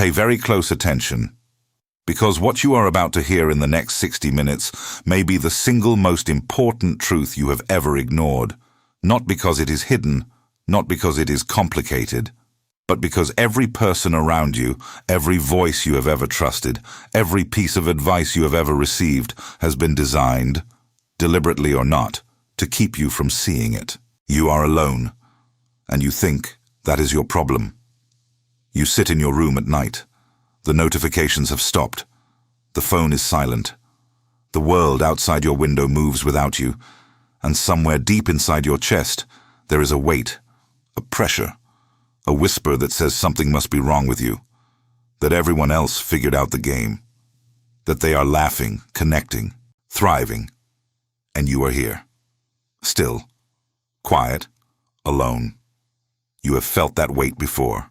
Pay very close attention, because what you are about to hear in the next 60 minutes may be the single most important truth you have ever ignored, not because it is hidden, not because it is complicated, but because every person around you, every voice you have ever trusted, every piece of advice you have ever received has been designed, deliberately or not, to keep you from seeing it. You are alone, and you think that is your problem. You sit in your room at night. The notifications have stopped. The phone is silent. The world outside your window moves without you, and somewhere deep inside your chest there is a weight, a pressure, a whisper that says something must be wrong with you, that everyone else figured out the game, that they are laughing, connecting, thriving, and you are here, still, quiet, alone. You have felt that weight before.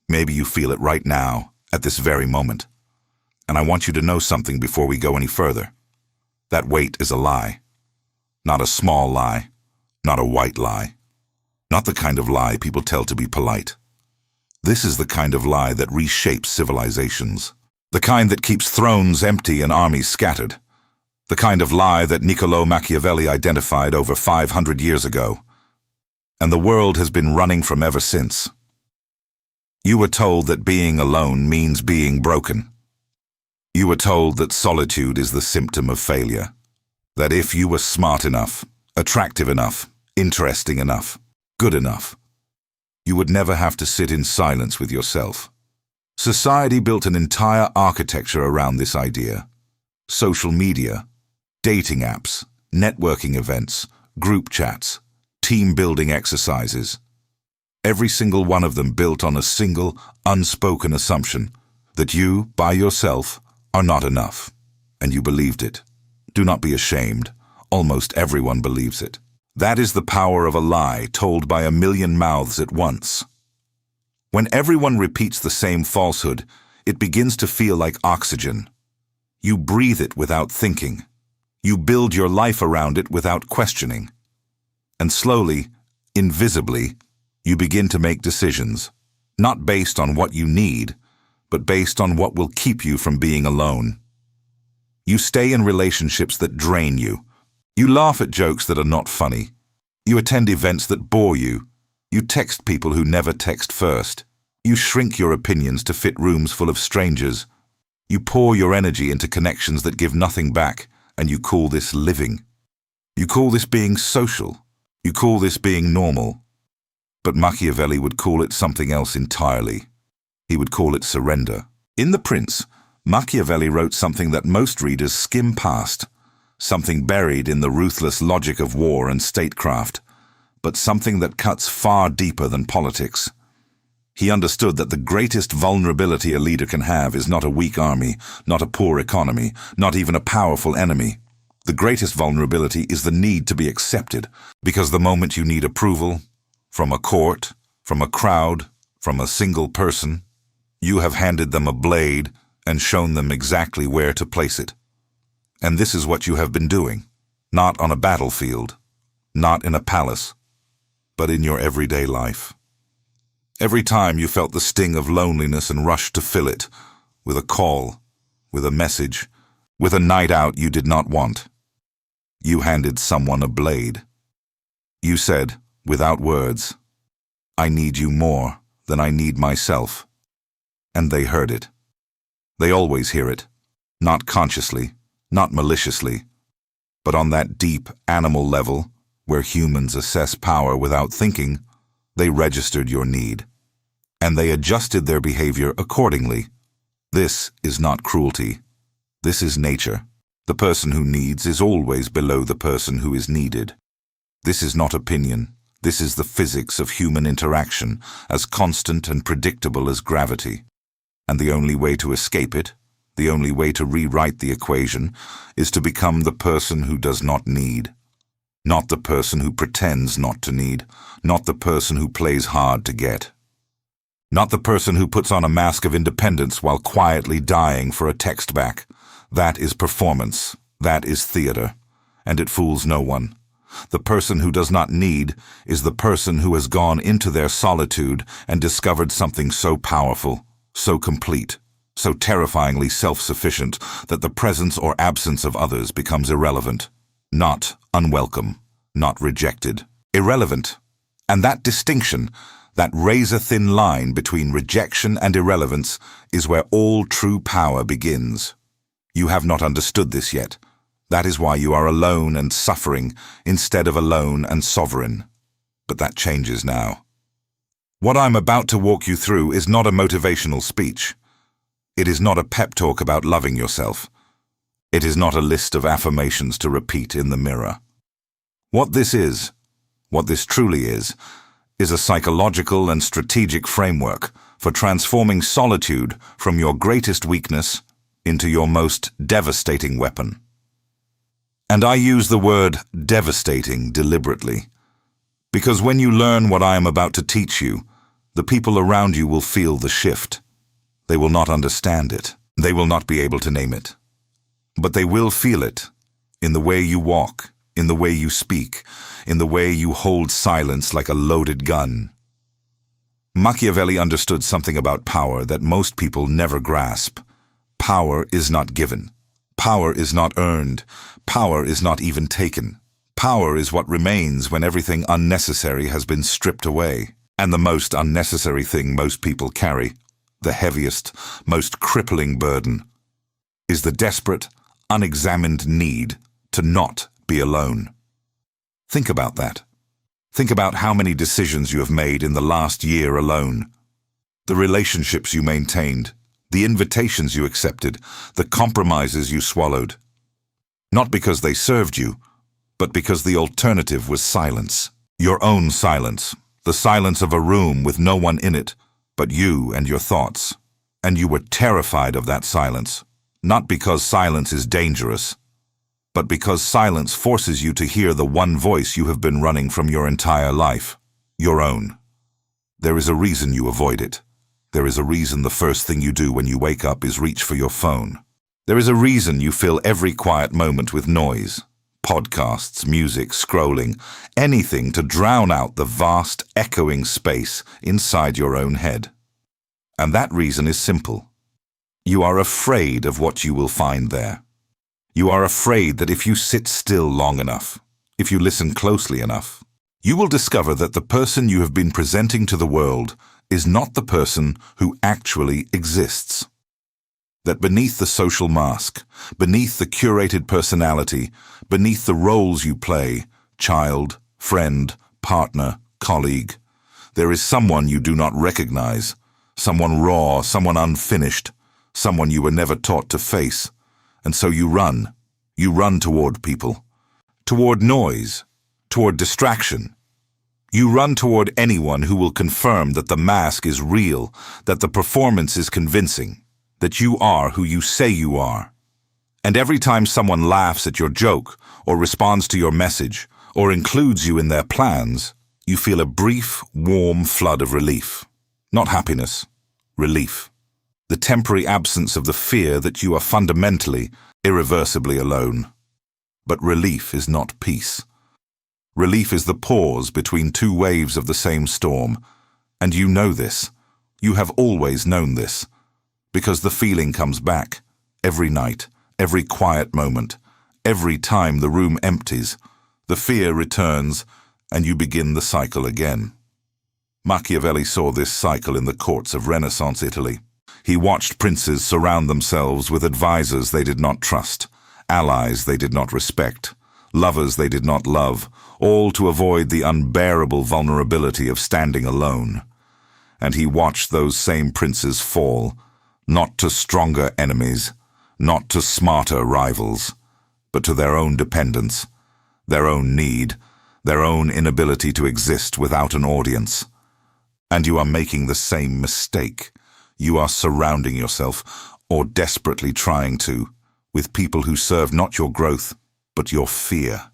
Maybe you feel it right now, at this very moment. And I want you to know something before we go any further. That weight is a lie. Not a small lie, not a white lie. Not the kind of lie people tell to be polite. This is the kind of lie that reshapes civilizations. The kind that keeps thrones empty and armies scattered. The kind of lie that Machiavelli identified over 500 years ago. And the world has been running from ever since. You were told that being alone means being broken. You were told that solitude is the symptom of failure. That if you were smart enough, attractive enough, interesting enough, good enough, you would never have to sit in silence with yourself. Society built an entire architecture around this idea. Social media, dating apps, networking events, group chats, team-building exercises. Every single one of them built on a single, unspoken assumption that you, by yourself, are not enough. And you believed it. Do not be ashamed. Almost everyone believes it. That is the power of a lie told by a million mouths at once. When everyone repeats the same falsehood, it begins to feel like oxygen. You breathe it without thinking. You build your life around it without questioning. And slowly, invisibly, you begin to make decisions, not based on what you need, but based on what will keep you from being alone. You stay in relationships that drain you. You laugh at jokes that are not funny. You attend events that bore you. You text people who never text first. You shrink your opinions to fit rooms full of strangers. You pour your energy into connections that give nothing back, and you call this living. You call this being social. You call this being normal. But Machiavelli would call it something else entirely. He would call it surrender. In The Prince, Machiavelli wrote something that most readers skim past, something buried in the ruthless logic of war and statecraft, but something that cuts far deeper than politics. He understood that the greatest vulnerability a leader can have is not a weak army, not a poor economy, not even a powerful enemy. The greatest vulnerability is the need to be accepted, because the moment you need approval, from a court, from a crowd, from a single person, you have handed them a blade and shown them exactly where to place it. And this is what you have been doing, not on a battlefield, not in a palace, but in your everyday life. Every time you felt the sting of loneliness and rushed to fill it, with a call, with a message, with a night out you did not want, you handed someone a blade. You said, without words, "I need you more than I need myself." And they heard it. They always hear it, not consciously, not maliciously, but on that deep animal level where humans assess power without thinking, they registered your need. And they adjusted their behavior accordingly. This is not cruelty. This is nature. The person who needs is always below the person who is needed. This is not opinion. This is the physics of human interaction, as constant and predictable as gravity. And the only way to escape it, the only way to rewrite the equation, is to become the person who does not need. Not the person who pretends not to need, not the person who plays hard to get. Not the person who puts on a mask of independence while quietly dying for a text back. That is performance, that is theater, and it fools no one. The person who does not need is the person who has gone into their solitude and discovered something so powerful, so complete, so terrifyingly self-sufficient that the presence or absence of others becomes irrelevant, not unwelcome, not rejected. Irrelevant. And that distinction, that razor-thin line between rejection and irrelevance, is where all true power begins. You have not understood this yet. That is why you are alone and suffering instead of alone and sovereign. But that changes now. What I'm about to walk you through is not a motivational speech. It is not a pep talk about loving yourself. It is not a list of affirmations to repeat in the mirror. What this truly is a psychological and strategic framework for transforming solitude from your greatest weakness into your most devastating weapon. And I use the word devastating deliberately, because when you learn what I am about to teach you, the people around you will feel the shift. They will not understand it. They will not be able to name it. But they will feel it in the way you walk, in the way you speak, in the way you hold silence like a loaded gun. Machiavelli understood something about power that most people never grasp. Power is not given. Power is not earned. Power is not even taken. Power is what remains when everything unnecessary has been stripped away. And the most unnecessary thing most people carry, the heaviest, most crippling burden, is the desperate, unexamined need to not be alone. Think about that. Think about how many decisions you have made in the last year alone. The relationships you maintained, the invitations you accepted, the compromises you swallowed. Not because they served you, but because the alternative was silence. Your own silence. The silence of a room with no one in it, but you and your thoughts. And you were terrified of that silence, not because silence is dangerous, but because silence forces you to hear the one voice you have been running from your entire life, your own. There is a reason you avoid it. There is a reason the first thing you do when you wake up is reach for your phone. There is a reason you fill every quiet moment with noise. Podcasts, music, scrolling, anything to drown out the vast, echoing space inside your own head. And that reason is simple. You are afraid of what you will find there. You are afraid that if you sit still long enough, if you listen closely enough, you will discover that the person you have been presenting to the world is not the person who actually exists. That beneath the social mask, beneath the curated personality, beneath the roles you play, child, friend, partner, colleague, there is someone you do not recognize, someone raw, someone unfinished, someone you were never taught to face. And so you run toward people, toward noise, toward distraction. You run toward anyone who will confirm that the mask is real, that the performance is convincing, that you are who you say you are. And every time someone laughs at your joke, or responds to your message, or includes you in their plans, you feel a brief, warm flood of relief. Not happiness, relief. The temporary absence of the fear that you are fundamentally, irreversibly alone. But relief is not peace. Relief is the pause between two waves of the same storm. And you know this. You have always known this. Because the feeling comes back, every night, every quiet moment, every time the room empties, the fear returns, and you begin the cycle again. Machiavelli saw this cycle in the courts of Renaissance Italy. He watched princes surround themselves with advisors they did not trust, allies they did not respect, lovers they did not love, all to avoid the unbearable vulnerability of standing alone. And he watched those same princes fall, not to stronger enemies, not to smarter rivals, but to their own dependence, their own need, their own inability to exist without an audience. And you are making the same mistake. You are surrounding yourself, or desperately trying to, with people who serve not your growth, but your fear.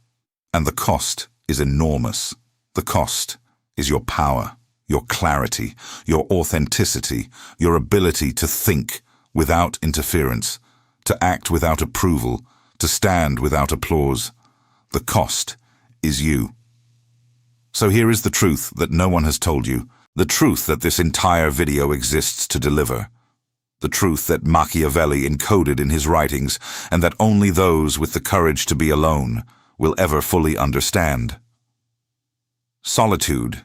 And the cost is enormous. The cost is your power, your clarity, your authenticity, your ability to think without interference, to act without approval, to stand without applause. The cost is you. So here is the truth that no one has told you, the truth that this entire video exists to deliver. the truth that Machiavelli encoded in his writings, and that only those with the courage to be alone will ever fully understand. Solitude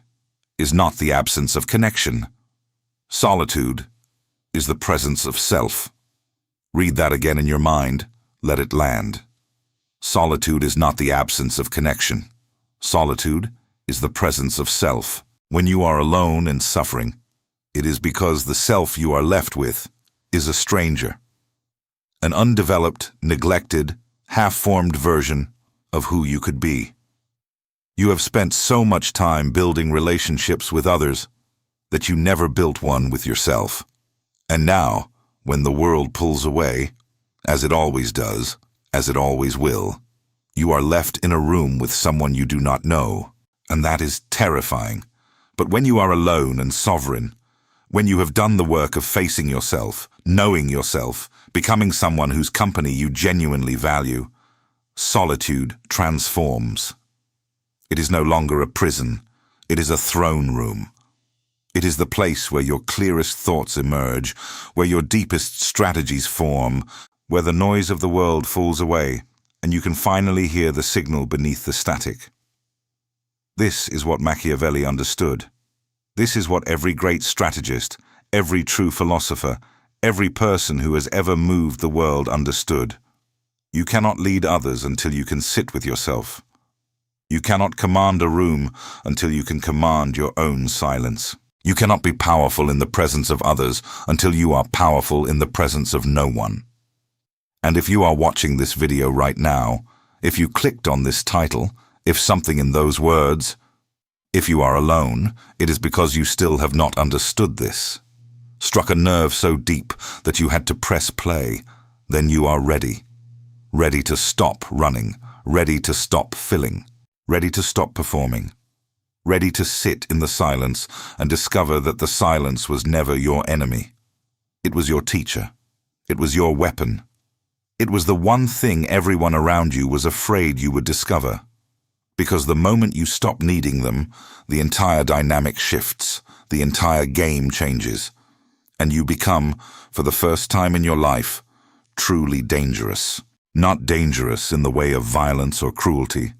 is not the absence of connection. Solitude is the presence of self. Read that again in your mind. Let it land. Solitude is not the absence of connection. Solitude is the presence of self. When you are alone and suffering, it is because the self you are left with is a stranger, an undeveloped, neglected, half-formed version of who you could be. You have spent so much time building relationships with others that you never built one with yourself. And now, when the world pulls away, as it always does, as it always will, you are left in a room with someone you do not know, and that is terrifying. But when you are alone and sovereign, when you have done the work of facing yourself, knowing yourself, becoming someone whose company you genuinely value, solitude transforms. It is no longer a prison, it is a throne room. It is the place where your clearest thoughts emerge, where your deepest strategies form, where the noise of the world falls away, and you can finally hear the signal beneath the static. This is what Machiavelli understood. This is what every great strategist, every true philosopher, every person who has ever moved the world understood. You cannot lead others until you can sit with yourself. You cannot command a room until you can command your own silence. You cannot be powerful in the presence of others until you are powerful in the presence of no one. And if you are watching this video right now, if you clicked on this title, if something in those words, if you are alone, it is because you still have not understood this. Struck a nerve so deep that you had to press play, then you are ready. Ready to stop running, ready to stop filling, ready to stop performing, ready to sit in the silence and discover that the silence was never your enemy. It was your teacher. It was your weapon. It was the one thing everyone around you was afraid you would discover. Because the moment you stop needing them, the entire dynamic shifts, the entire game changes, and you become, for the first time in your life, truly dangerous. Not dangerous in the way of violence or cruelty.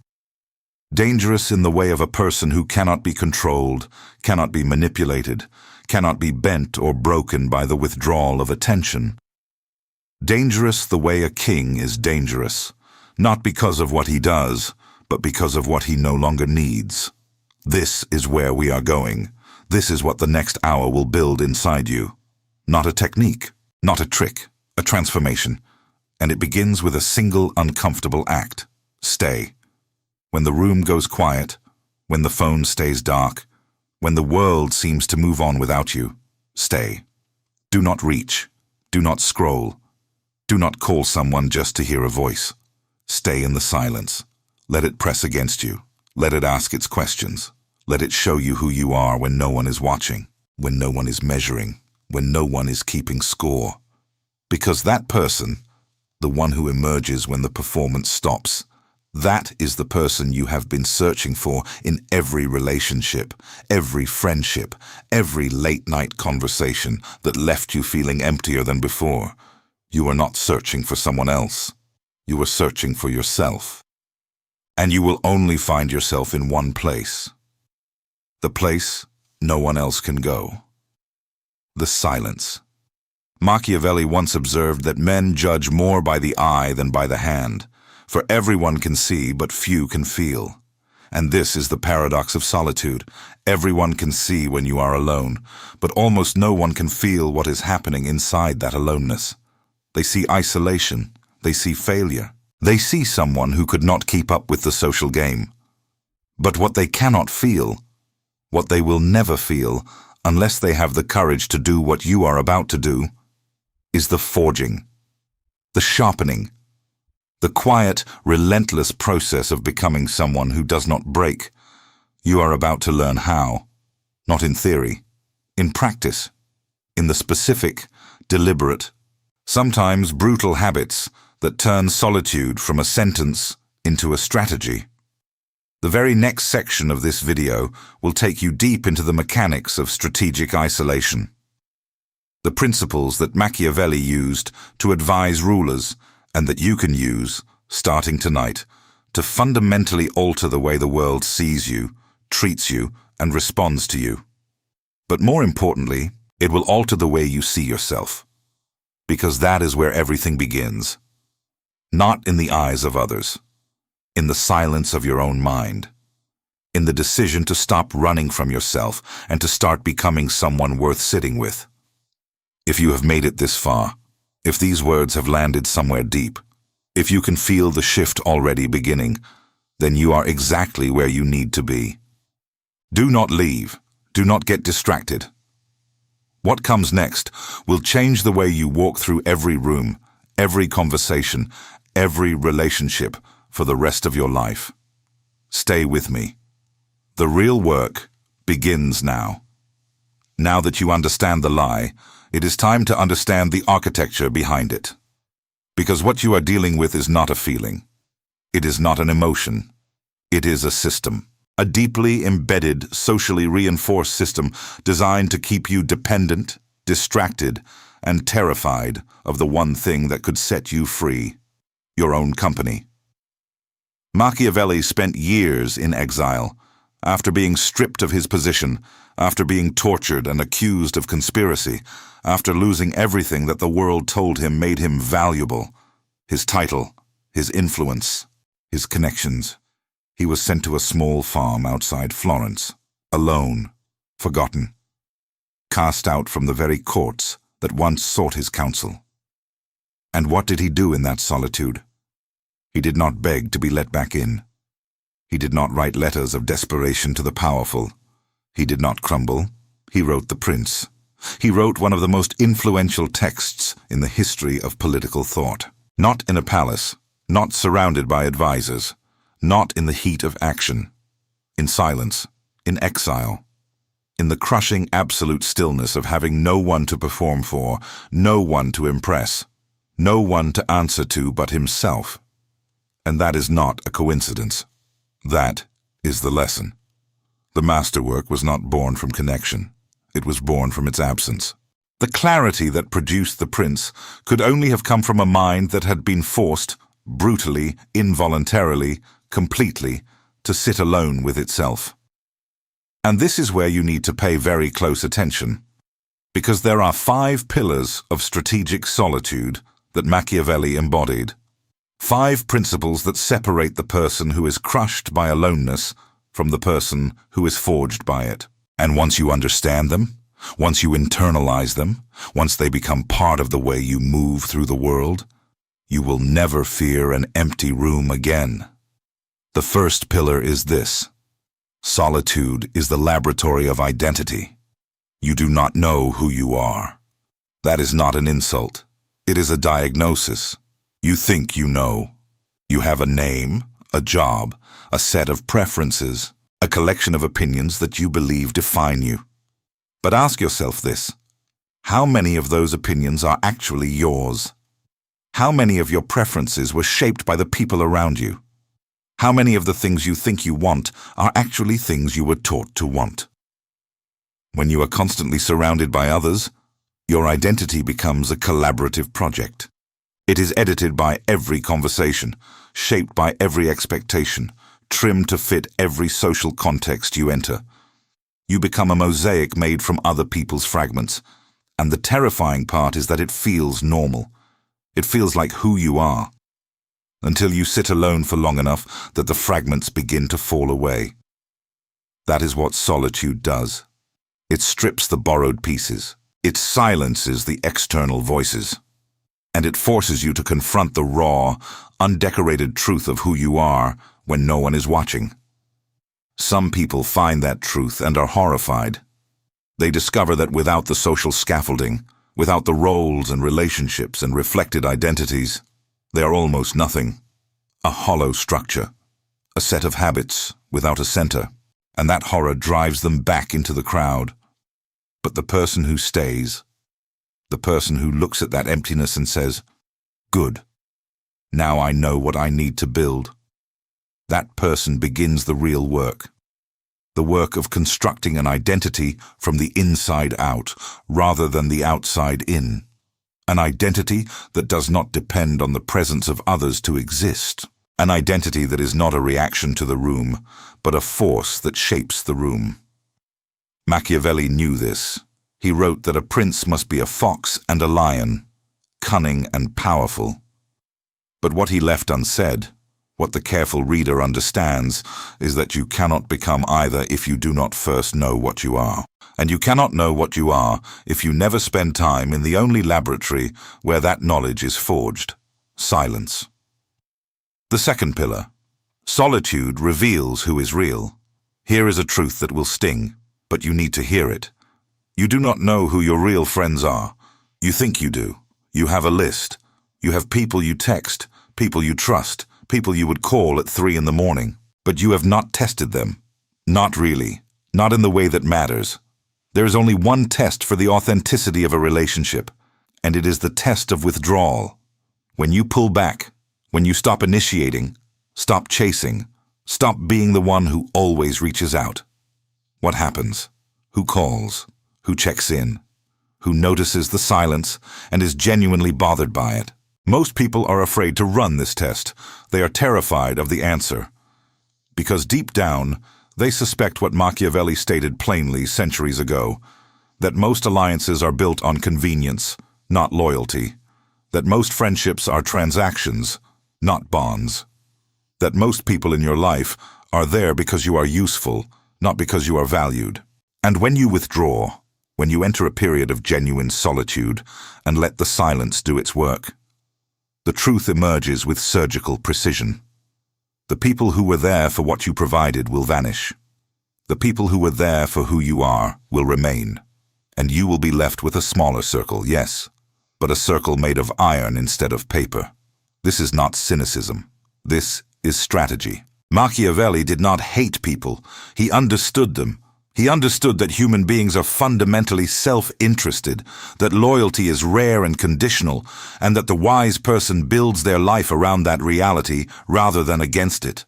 Dangerous in the way of a person who cannot be controlled, cannot be manipulated, cannot be bent or broken by the withdrawal of attention. Dangerous the way a king is dangerous, not because of what he does, but because of what he no longer needs. This is where we are going. This is what the next hour will build inside you. Not a technique, not a trick, a transformation. And it begins with a single uncomfortable act. Stay. When the room goes quiet, when the phone stays dark, when the world seems to move on without you, stay. Do not reach. Do not scroll. Do not call someone just to hear a voice. Stay in the silence. Let it press against you. Let it ask its questions. Let it show you who you are when no one is watching, when no one is measuring, when no one is keeping score. Because that person, the one who emerges when the performance stops, that is the person you have been searching for in every relationship, every friendship, every late-night conversation that left you feeling emptier than before. You were not searching for someone else. You were searching for yourself. And you will only find yourself in one place. The place no one else can go. The silence. Machiavelli once observed that men judge more by the eye than by the hand, for everyone can see but few can feel. And this is the paradox of solitude. Everyone can see when you are alone, but almost no one can feel what is happening inside that aloneness. They see isolation. They see failure. They see someone who could not keep up with the social game. But what they cannot feel, what they will never feel, unless they have the courage to do what you are about to do, is the forging, the sharpening, the quiet, relentless process of becoming someone who does not break. You are about to learn how, not in theory, in practice, in the specific, deliberate, sometimes brutal habits that turn solitude from a sentence into a strategy. The very next section of this video will take you deep into the mechanics of strategic isolation. The principles that Machiavelli used to advise rulers and that you can use, starting tonight, to fundamentally alter the way the world sees you, treats you, and responds to you. But more importantly, it will alter the way you see yourself. Because that is where everything begins. Not in the eyes of others. In the silence of your own mind. In the decision to stop running from yourself and to start becoming someone worth sitting with. If you have made it this far, if these words have landed somewhere deep, if you can feel the shift already beginning, then you are exactly where you need to be. Do not leave. Do not get distracted. What comes next will change the way you walk through every room, every conversation, every relationship for the rest of your life. Stay with me. The real work begins now. Now that you understand the lie, it is time to understand the architecture behind it. Because what you are dealing with is not a feeling. It is not an emotion. It is a system. A deeply embedded, socially reinforced system designed to keep you dependent, distracted, and terrified of the one thing that could set you free: your own company. Machiavelli spent years in exile, after being stripped of his position, after being tortured and accused of conspiracy, after losing everything that the world told him made him valuable: his title, his influence, his connections. He was sent to a small farm outside Florence, alone, forgotten, cast out from the very courts that once sought his counsel. And what did he do in that solitude? He did not beg to be let back in. He did not write letters of desperation to the powerful. He did not crumble. He wrote The Prince. He wrote one of the most influential texts in the history of political thought. Not in a palace, not surrounded by advisors, not in the heat of action, in silence, in exile, in the crushing absolute stillness of having no one to perform for, no one to impress, no one to answer to but himself. And that is not a coincidence. That is the lesson. The masterwork was not born from connection. It was born from its absence. The clarity that produced The Prince could only have come from a mind that had been forced, brutally, involuntarily, completely, to sit alone with itself. And this is where you need to pay very close attention, because there are 5 pillars of strategic solitude that Machiavelli embodied. 5 principles that separate the person who is crushed by aloneness from the person who is forged by it. And once you understand them, once you internalize them, once they become part of the way you move through the world, you will never fear an empty room again. The first pillar is this: solitude is the laboratory of identity. You do not know who you are. That is not an insult. It is a diagnosis. You think you know. You have a name, a job, a set of preferences, a collection of opinions that you believe define you. But ask yourself this: how many of those opinions are actually yours? How many of your preferences were shaped by the people around you? How many of the things you think you want are actually things you were taught to want? When you are constantly surrounded by others, your identity becomes a collaborative project. It is edited by every conversation, shaped by every expectation, trimmed to fit every social context you enter. You become a mosaic made from other people's fragments, and the terrifying part is that it feels normal. It feels like who you are, until you sit alone for long enough that the fragments begin to fall away. That is what solitude does. It strips the borrowed pieces. It silences the external voices. And it forces you to confront the raw, undecorated truth of who you are when no one is watching. Some people find that truth and are horrified. They discover that without the social scaffolding, without the roles and relationships and reflected identities, they are almost nothing. A hollow structure, a set of habits without a center, and that horror drives them back into the crowd. But the person who stays, the person who looks at that emptiness and says, "Good, now I know what I need to build," that person begins the real work. the work of constructing an identity from the inside out rather than the outside in. An identity that does not depend on the presence of others to exist. An identity that is not a reaction to the room, but a force that shapes the room. Machiavelli knew this. He wrote that a prince must be a fox and a lion, cunning and powerful. But what he left unsaid, what the careful reader understands, is that you cannot become either if you do not first know what you are. And you cannot know what you are if you never spend time in the only laboratory where that knowledge is forged: silence. The second pillar. Solitude reveals who is real. Here is a truth that will sting, but you need to hear it. You do not know who your real friends are. You think you do. You have a list. You have people you text, people you trust, people you would call at 3 in the morning. But you have not tested them. Not really. Not in the way that matters. There is only one test for the authenticity of a relationship, and it is the test of withdrawal. When you pull back, when you stop initiating, stop chasing, stop being the one who always reaches out. What happens? Who calls? Who checks in? Who notices the silence and is genuinely bothered by it? Most people are afraid to run this test. They are terrified of the answer. Because deep down, they suspect what Machiavelli stated plainly centuries ago, that most alliances are built on convenience, not loyalty, that most friendships are transactions, not bonds, that most people in your life are there because you are useful, not because you are valued. And when you withdraw, when you enter a period of genuine solitude and let the silence do its work, the truth emerges with surgical precision. The people who were there for what you provided will vanish. The people who were there for who you are will remain. And you will be left with a smaller circle, yes, but a circle made of iron instead of paper. This is not cynicism. This is strategy. Machiavelli did not hate people. He understood them. He understood that human beings are fundamentally self-interested, that loyalty is rare and conditional, and that the wise person builds their life around that reality rather than against it.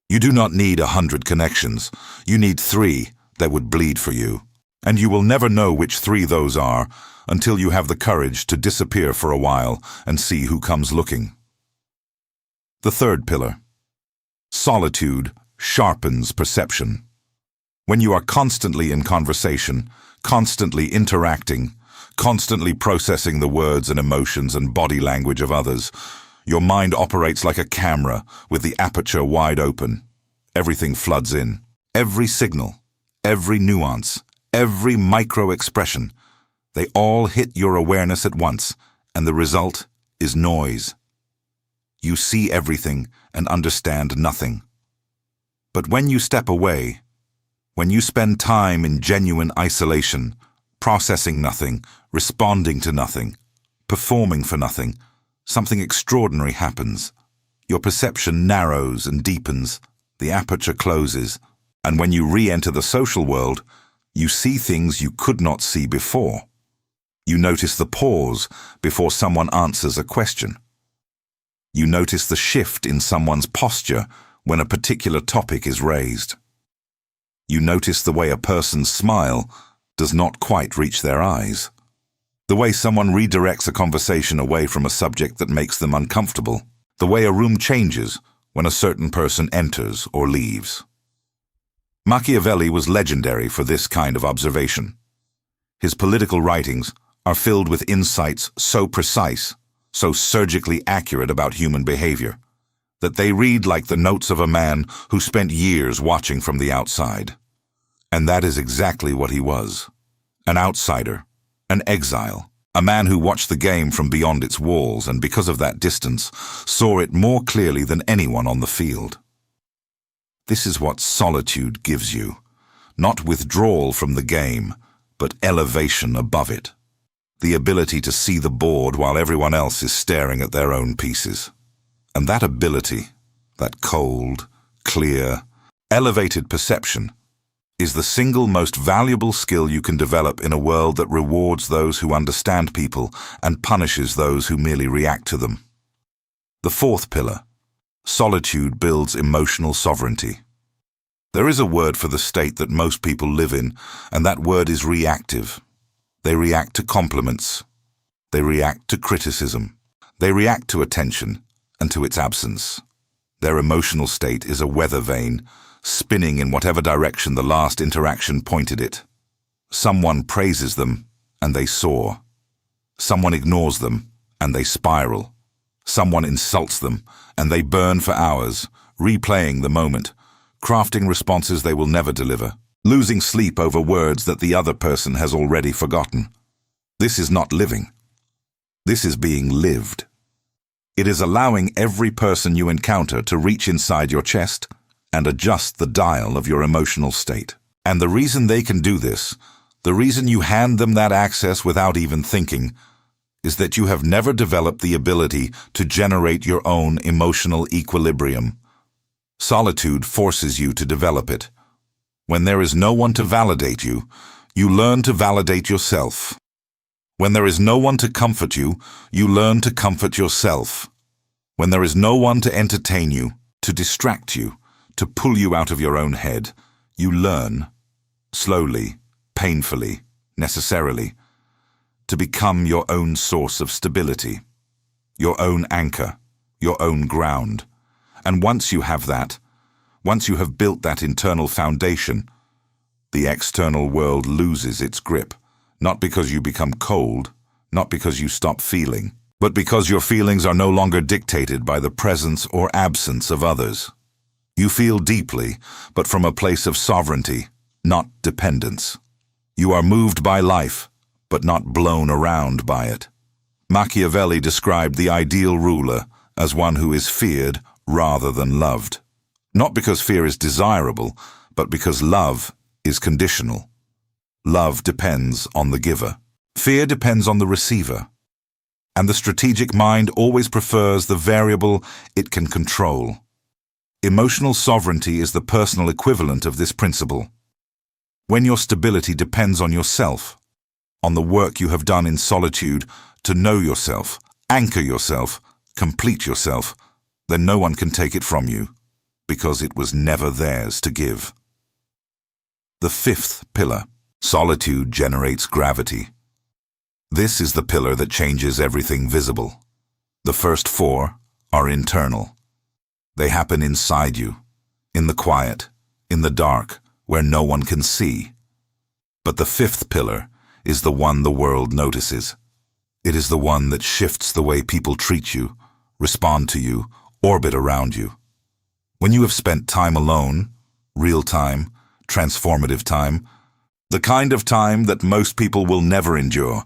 You do not need 100 connections. You need 3 that would bleed for you. And you will never know which 3 those are until you have the courage to disappear for a while and see who comes looking. The third pillar. Solitude sharpens perception. When you are constantly in conversation, constantly interacting, constantly processing the words and emotions and body language of others, your mind operates like a camera with the aperture wide open. Everything floods in. Every signal, every nuance, every micro-expression, they all hit your awareness at once, and the result is noise. You see everything and understand nothing. But when you step away, when you spend time in genuine isolation, processing nothing, responding to nothing, performing for nothing, something extraordinary happens. Your perception narrows and deepens, the aperture closes, and when you re-enter the social world, you see things you could not see before. You notice the pause before someone answers a question. You notice the shift in someone's posture when a particular topic is raised. You notice the way a person's smile does not quite reach their eyes. The way someone redirects a conversation away from a subject that makes them uncomfortable. The way a room changes when a certain person enters or leaves. Machiavelli was legendary for this kind of observation. His political writings are filled with insights so precise, so surgically accurate about human behavior, that they read like the notes of a man who spent years watching from the outside. And that is exactly what he was. An outsider, an exile, a man who watched the game from beyond its walls and because of that distance saw it more clearly than anyone on the field. This is what solitude gives you. Not withdrawal from the game, but elevation above it. The ability to see the board while everyone else is staring at their own pieces. And that ability, that cold, clear, elevated perception, is the single most valuable skill you can develop in a world that rewards those who understand people and punishes those who merely react to them. The fourth pillar. Solitude builds emotional sovereignty. There is a word for the state that most people live in, and that word is reactive. They react to compliments. They react to criticism. They react to attention and to its absence. Their emotional state is a weather vane, spinning in whatever direction the last interaction pointed it. Someone praises them, and they soar. Someone ignores them, and they spiral. Someone insults them, and they burn for hours, replaying the moment, crafting responses they will never deliver, losing sleep over words that the other person has already forgotten. This is not living. This is being lived. It is allowing every person you encounter to reach inside your chest and adjust the dial of your emotional state. And the reason they can do this, the reason you hand them that access without even thinking, is that you have never developed the ability to generate your own emotional equilibrium. Solitude forces you to develop it. When there is no one to validate you, you learn to validate yourself. When there is no one to comfort you, you learn to comfort yourself. When there is no one to entertain you, to distract you, to pull you out of your own head, you learn, slowly, painfully, necessarily, to become your own source of stability, your own anchor, your own ground. And once you have that, once you have built that internal foundation, the external world loses its grip, not because you become cold, not because you stop feeling, but because your feelings are no longer dictated by the presence or absence of others. You feel deeply, but from a place of sovereignty, not dependence. You are moved by life, but not blown around by it. Machiavelli described the ideal ruler as one who is feared rather than loved. Not because fear is desirable, but because love is conditional. Love depends on the giver. Fear depends on the receiver. And the strategic mind always prefers the variable it can control. Emotional sovereignty is the personal equivalent of this principle. When your stability depends on yourself, on the work you have done in solitude to know yourself, anchor yourself, complete yourself, then no one can take it from you, because it was never theirs to give. The fifth pillar, solitude generates gravity. This is the pillar that changes everything visible. The first four are internal. They happen inside you, in the quiet, in the dark, where no one can see. But the fifth pillar is the one the world notices. It is the one that shifts the way people treat you, respond to you, orbit around you. When you have spent time alone, real time, transformative time, the kind of time that most people will never endure,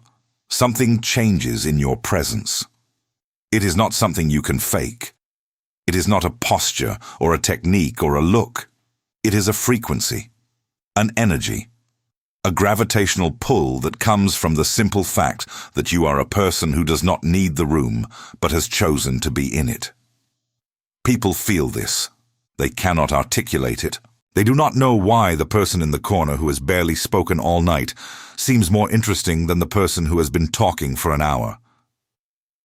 something changes in your presence. It is not something you can fake. It is not a posture or a technique or a look. It is a frequency, an energy, a gravitational pull that comes from the simple fact that you are a person who does not need the room but has chosen to be in it. People feel this. They cannot articulate it. They do not know why the person in the corner who has barely spoken all night seems more interesting than the person who has been talking for an hour.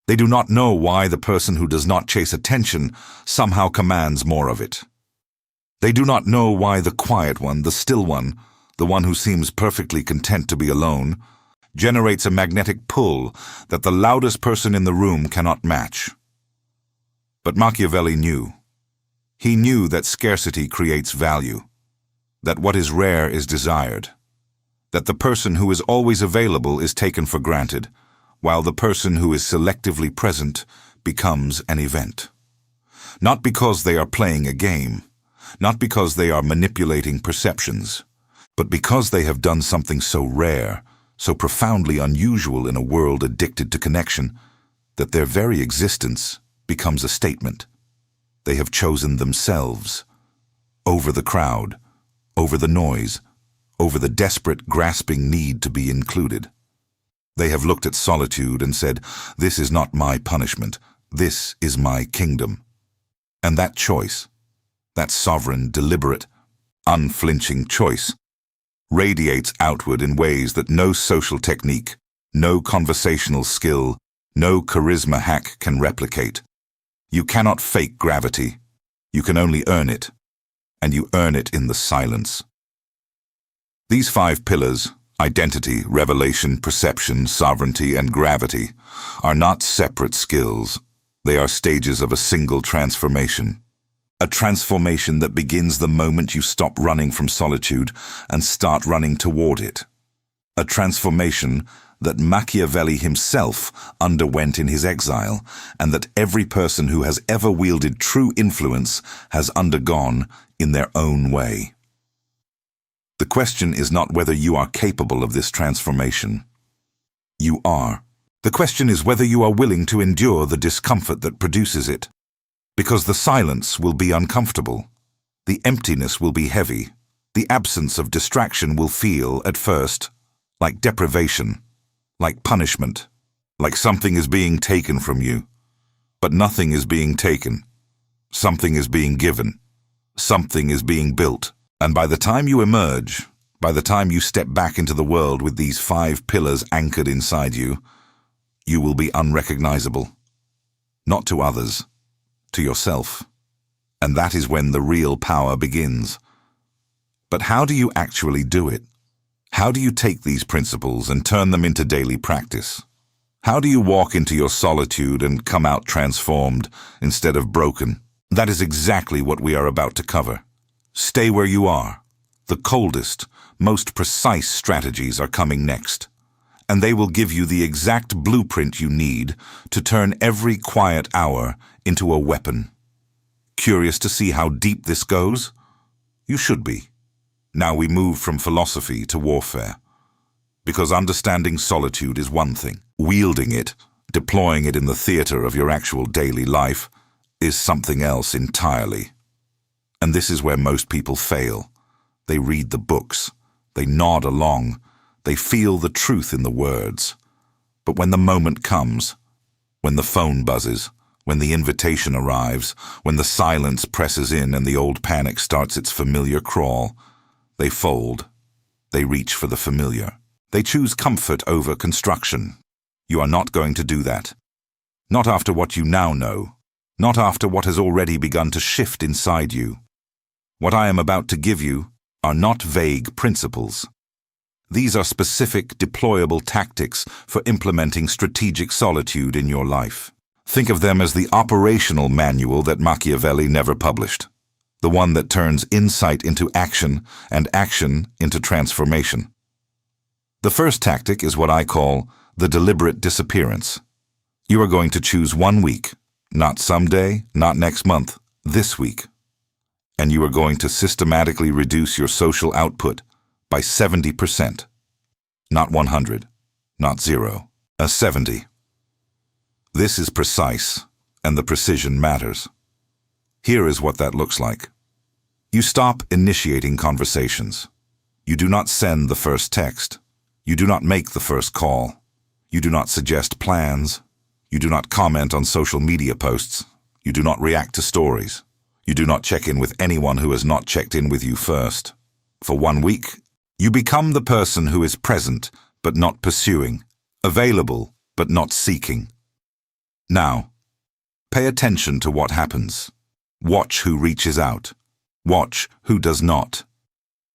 They do not know why the person who does not chase attention somehow commands more of it. They do not know why the quiet one, the still one, the one who seems perfectly content to be alone, generates a magnetic pull that the loudest person in the room cannot match. But Machiavelli knew. He knew that scarcity creates value, that what is rare is desired, that the person who is always available is taken for granted, while the person who is selectively present becomes an event. Not because they are playing a game, not because they are manipulating perceptions, but because they have done something so rare, so profoundly unusual in a world addicted to connection, that their very existence becomes a statement. They have chosen themselves, over the crowd, over the noise, over the desperate, grasping need to be included. They have looked at solitude and said, "This is not my punishment, this is my kingdom." And that choice, that sovereign, deliberate, unflinching choice, radiates outward in ways that no social technique, no conversational skill, no charisma hack can replicate. You cannot fake gravity. You can only earn it. and you earn it in the silence. These 5 pillars, identity, revelation, perception, sovereignty, and gravity, are not separate skills. They are stages of a single transformation. A transformation that begins the moment you stop running from solitude and start running toward it. A transformation that Machiavelli himself underwent in his exile, and that every person who has ever wielded true influence has undergone in their own way. The question is not whether you are capable of this transformation. You are. The question is whether you are willing to endure the discomfort that produces it. Because the silence will be uncomfortable. The emptiness will be heavy. The absence of distraction will feel, at first, like deprivation, like punishment, like something is being taken from you. But nothing is being taken. Something is being given. Something is being built. And by the time you emerge, by the time you step back into the world with these 5 pillars anchored inside you, you will be unrecognizable. Not to others, to yourself. And that is when the real power begins. But how do you actually do it? How do you take these principles and turn them into daily practice? How do you walk into your solitude and come out transformed instead of broken? That is exactly what we are about to cover. Stay where you are. The coldest, most precise strategies are coming next, and they will give you the exact blueprint you need to turn every quiet hour into a weapon. Curious to see how deep this goes? You should be. Now we move from philosophy to warfare. Because understanding solitude is one thing. Wielding it, deploying it in the theater of your actual daily life, is something else entirely. And this is where most people fail. They read the books. They nod along. They feel the truth in the words. But when the moment comes, when the phone buzzes, when the invitation arrives, when the silence presses in and the old panic starts its familiar crawl, they fold. They reach for the familiar. They choose comfort over construction. You are not going to do that. Not after what you now know. Not after what has already begun to shift inside you. What I am about to give you are not vague principles. These are specific, deployable tactics for implementing strategic solitude in your life. Think of them as the operational manual that Machiavelli never published, the one that turns insight into action and action into transformation. The first tactic is what I call the deliberate disappearance. You are going to choose 1 week, not someday, not next month, this week. And you are going to systematically reduce your social output by 70%. Not 100, not 0, a 70. This is precise, and the precision matters. Here is what that looks like. You stop initiating conversations. You do not send the first text. You do not make the first call. You do not suggest plans. You do not comment on social media posts. You do not react to stories. You do not check in with anyone who has not checked in with you first. For 1 week, you become the person who is present but not pursuing, available but not seeking. Now, pay attention to what happens. Watch who reaches out. Watch who does not.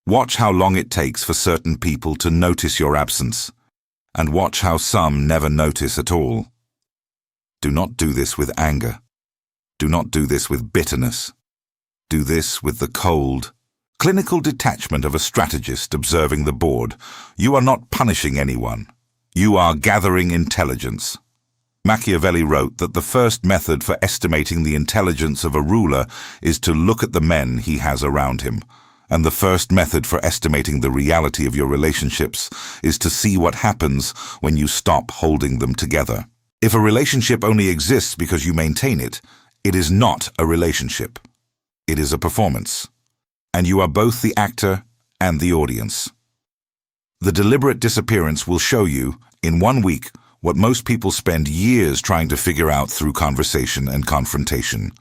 Watch how long it takes for certain people to notice your absence, and watch how some never notice at all. Do not do this with anger. Do not do this with bitterness. Do this with the cold, clinical detachment of a strategist observing the board. You are not punishing anyone. You are gathering intelligence. Machiavelli wrote that the first method for estimating the intelligence of a ruler is to look at the men he has around him. And the first method for estimating the reality of your relationships is to see what happens when you stop holding them together. If a relationship only exists because you maintain it, it is not a relationship. It is a performance. And you are both the actor and the audience. The deliberate disappearance will show you, in 1 week, what most people spend years trying to figure out through conversation and confrontation.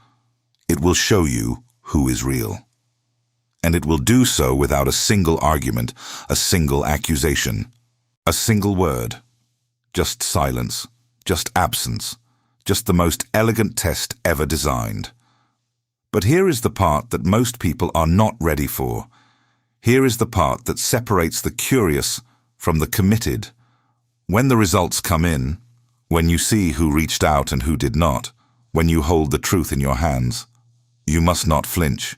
It will show you who is real. And it will do so without a single argument, a single accusation, a single word. Just silence, just absence, just the most elegant test ever designed. But here is the part that most people are not ready for. Here is the part that separates the curious from the committed. When the results come in, when you see who reached out and who did not, when you hold the truth in your hands, you must not flinch.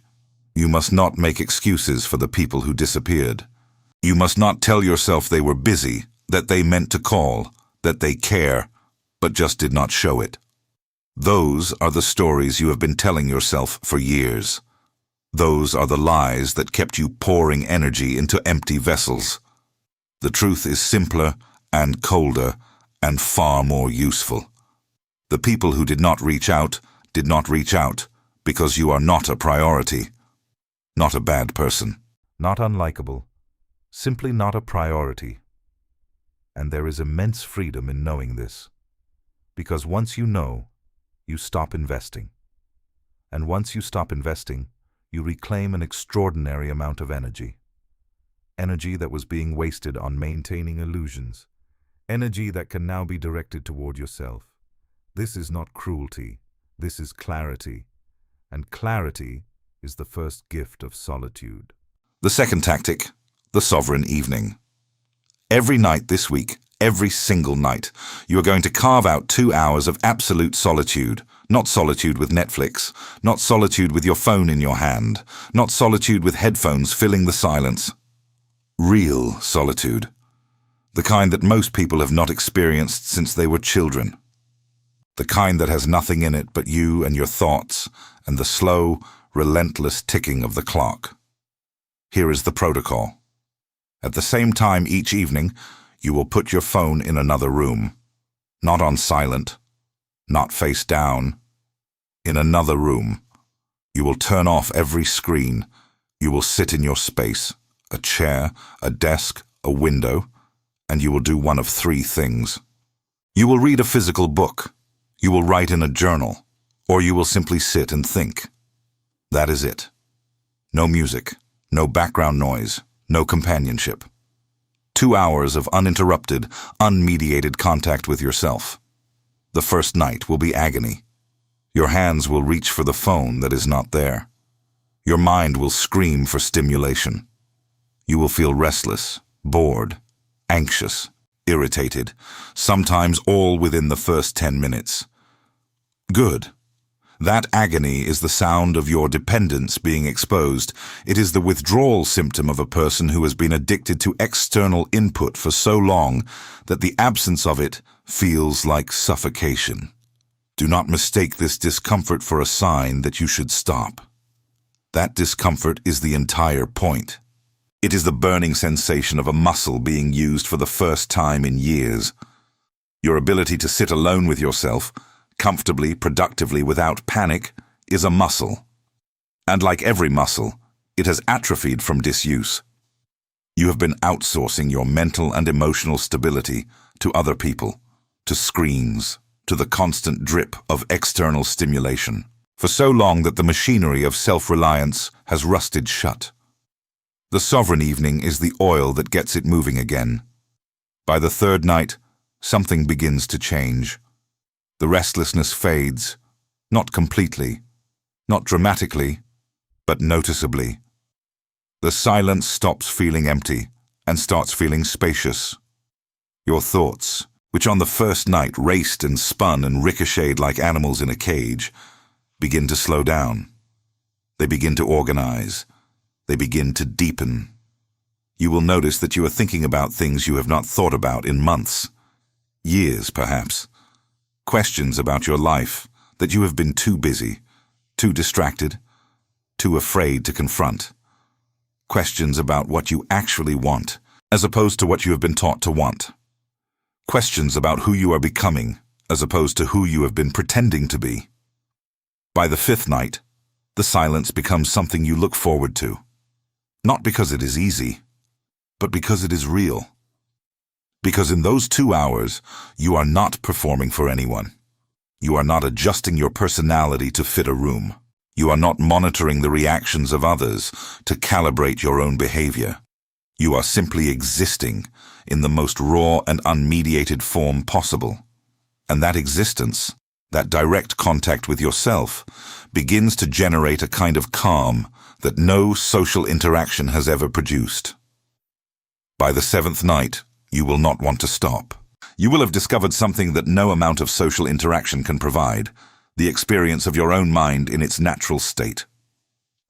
You must not make excuses for the people who disappeared. You must not tell yourself they were busy, that they meant to call, that they care, but just did not show it. Those are the stories you have been telling yourself for years. Those are the lies that kept you pouring energy into empty vessels. The truth is simpler and colder and far more useful. The people who did not reach out did not reach out because you are not a priority, not a bad person, not unlikable, simply not a priority. And there is immense freedom in knowing this, because once you know, you stop investing. And once you stop investing, you reclaim an extraordinary amount of energy. Energy that was being wasted on maintaining illusions. Energy that can now be directed toward yourself. This is not cruelty. This is clarity. And clarity is the first gift of solitude. The second tactic, the sovereign evening. Every night this week, every single night, you are going to carve out 2 hours of absolute solitude. Not solitude with Netflix, not solitude with your phone in your hand, not solitude with headphones filling the silence. Real solitude. The kind that most people have not experienced since they were children. The kind that has nothing in it but you and your thoughts and the slow, relentless ticking of the clock. Here is the protocol. At the same time each evening, you will put your phone in another room. Not on silent, not face down. In another room. You will turn off every screen. You will sit in your space, a chair, a desk, a window, and you will do one of 3 things. You will read a physical book. You will write in a journal, or you will simply sit and think. That is it. No music, no background noise, no companionship. 2 hours of uninterrupted, unmediated contact with yourself. The first night will be agony. Your hands will reach for the phone that is not there. Your mind will scream for stimulation. You will feel restless, bored, anxious, irritated, sometimes all within the first 10 minutes. Good. That agony is the sound of your dependence being exposed. It is the withdrawal symptom of a person who has been addicted to external input for so long that the absence of it feels like suffocation. Do not mistake this discomfort for a sign that you should stop. That discomfort is the entire point. It is the burning sensation of a muscle being used for the first time in years. Your ability to sit alone with yourself, comfortably, productively, without panic, is a muscle. And like every muscle, it has atrophied from disuse. You have been outsourcing your mental and emotional stability to other people, to screens, to the constant drip of external stimulation, for so long that the machinery of self-reliance has rusted shut. The sovereign evening is the oil that gets it moving again. By the 3rd night, something begins to change. The restlessness fades, not completely, not dramatically, but noticeably. The silence stops feeling empty and starts feeling spacious. Your thoughts, which on the first night raced and spun and ricocheted like animals in a cage, begin to slow down. They begin to organize. They begin to deepen. You will notice that you are thinking about things you have not thought about in months, years perhaps. Questions about your life that you have been too busy, too distracted, too afraid to confront. Questions about what you actually want, as opposed to what you have been taught to want. Questions about who you are becoming, as opposed to who you have been pretending to be. By the 5th night, the silence becomes something you look forward to. Not because it is easy, but because it is real. Because in those 2 hours, you are not performing for anyone. You are not adjusting your personality to fit a room. You are not monitoring the reactions of others to calibrate your own behavior. You are simply existing in the most raw and unmediated form possible. And that existence, That direct contact with yourself begins to generate a kind of calm that no social interaction has ever produced. By the seventh night, you will not want to stop. You will have discovered something that no amount of social interaction can provide, the experience of your own mind in its natural state.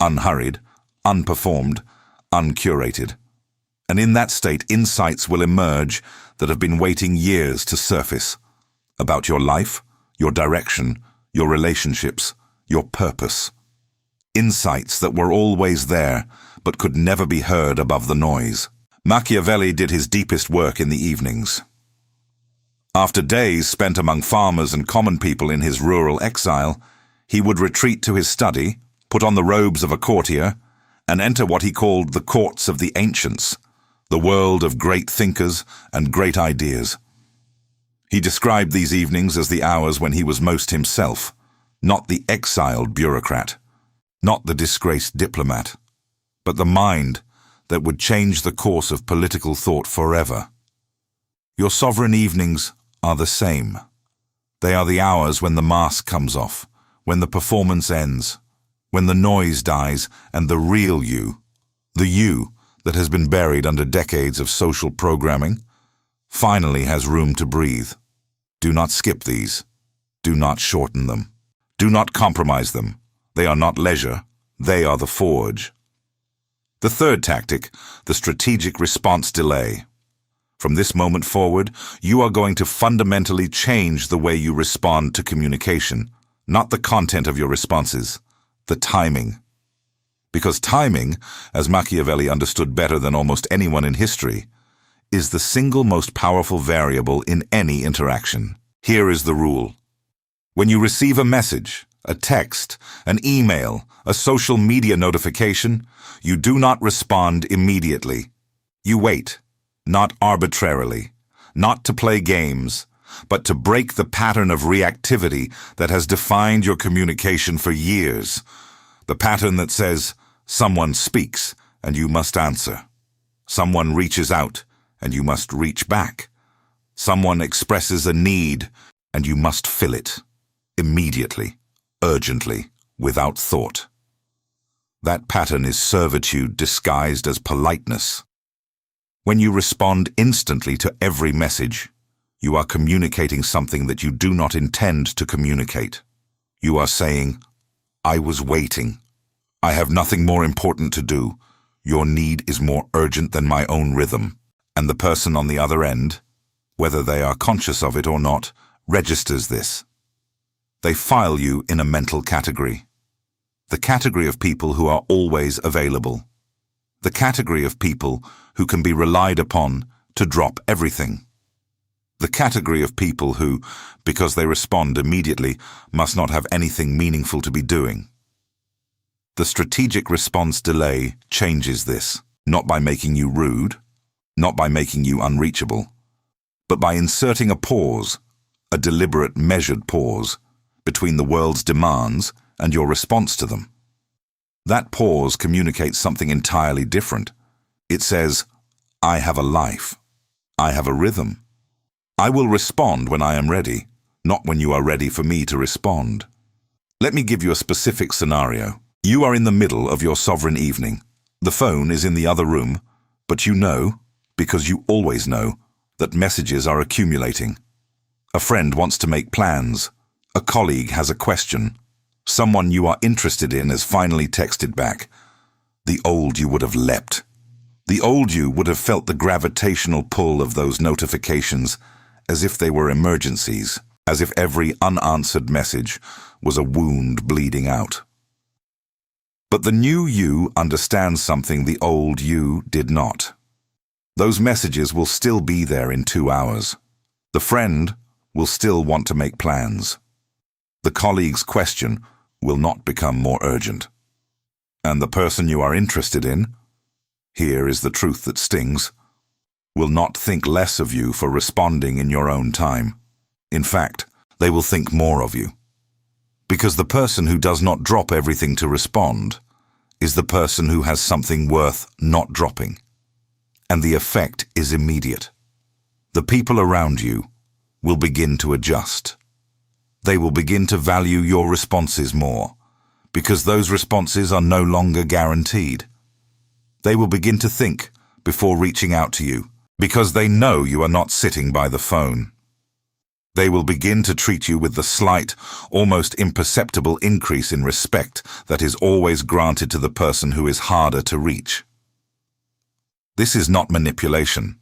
Unhurried, unperformed, uncurated. And in that state, insights will emerge that have been waiting years to surface about your life, your direction, your relationships, your purpose. Insights that were always there, but could never be heard above the noise. Machiavelli did his deepest work in the evenings. After days spent among farmers and common people in his rural exile, he would retreat to his study, put on the robes of a courtier, and enter what he called the courts of the ancients, the world of great thinkers and great ideas. He described these evenings as the hours when he was most himself, not the exiled bureaucrat, not the disgraced diplomat, but the mind that would change the course of political thought forever. Your sovereign evenings are the same. They are the hours when the mask comes off, when the performance ends, when the noise dies and the real you, the you that has been buried under decades of social programming, finally has room to breathe. Do not skip these. Do not shorten them. Do not compromise them. They are not leisure. They are the forge. The third tactic, the strategic response delay. From this moment forward, you are going to fundamentally change the way you respond to communication, not the content of your responses, the timing. Because timing, as Machiavelli understood better than almost anyone in history, is the single most powerful variable in any interaction. Here is the rule. When you receive a message, a text, an email, a social media notification, you do not respond immediately. You wait, not arbitrarily, not to play games, but to break the pattern of reactivity that has defined your communication for years. The pattern that says, someone speaks and you must answer. Someone reaches out and you must reach back. Someone expresses a need and you must fill it. Immediately, urgently, without thought. That pattern is servitude disguised as politeness. When you respond instantly to every message, you are communicating something that you do not intend to communicate. You are saying, I was waiting. I have nothing more important to do. Your need is more urgent than my own rhythm. And the person on the other end, whether they are conscious of it or not, registers this. They file you in a mental category. The category of people who are always available. The category of people who can be relied upon to drop everything. The category of people who, because they respond immediately, must not have anything meaningful to be doing. The strategic response delay changes this, not by making you rude, not by making you unreachable, but by inserting a pause, a deliberate, measured pause, between the world's demands and your response to them. That pause communicates something entirely different. It says, I have a life. I have a rhythm. I will respond when I am ready, not when you are ready for me to respond. Let me give you a specific scenario. You are in the middle of your sovereign evening. The phone is in the other room, but you know, because you always know, that messages are accumulating. A friend wants to make plans. A colleague has a question. Someone you are interested in has finally texted back. The old you would have leapt. The old you would have felt the gravitational pull of those notifications as if they were emergencies, as if every unanswered message was a wound bleeding out. But the new you understands something the old you did not. Those messages will still be there in 2 hours. The friend will still want to make plans. The colleague's question will not become more urgent. And the person you are interested in, here is the truth that stings, will not think less of you for responding in your own time. In fact, they will think more of you. Because the person who does not drop everything to respond is the person who has something worth not dropping. And the effect is immediate. The people around you will begin to adjust. They will begin to value your responses more, because those responses are no longer guaranteed. They will begin to think before reaching out to you, because they know you are not sitting by the phone. They will begin to treat you with the slight, almost imperceptible increase in respect that is always granted to the person who is harder to reach. This is not manipulation.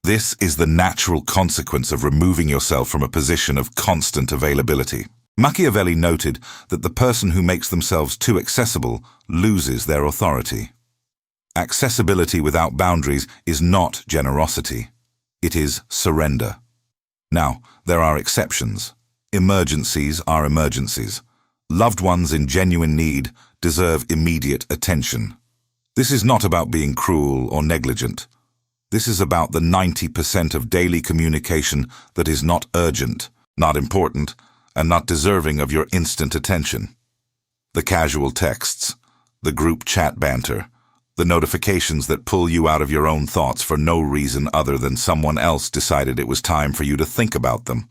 This is the natural consequence of removing yourself from a position of constant availability. Machiavelli noted that the person who makes themselves too accessible loses their authority. Accessibility without boundaries is not generosity. It is surrender. Now, there are exceptions. Emergencies are emergencies. Loved ones in genuine need deserve immediate attention. This is not about being cruel or negligent. This is about the 90% of daily communication that is not urgent, not important, and not deserving of your instant attention. The casual texts, the group chat banter, the notifications that pull you out of your own thoughts for no reason other than someone else decided it was time for you to think about them.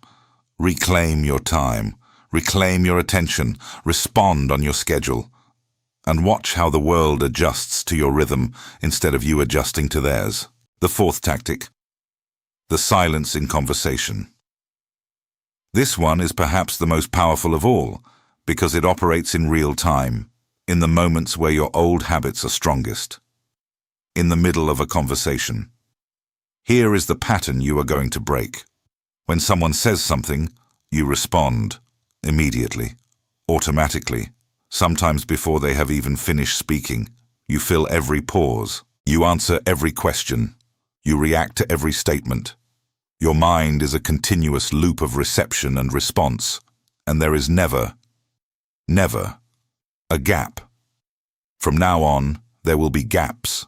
Reclaim your time, reclaim your attention, respond on your schedule, and watch how the world adjusts to your rhythm instead of you adjusting to theirs. The fourth tactic, the silence in conversation. This one is perhaps the most powerful of all because it operates in real time, in the moments where your old habits are strongest. In the middle of a conversation. Here is the pattern you are going to break. When someone says something, you respond immediately, automatically, sometimes before they have even finished speaking. You fill every pause. You answer every question. You react to every statement. Your mind is a continuous loop of reception and response, and there is never a gap. From now on, there will be gaps.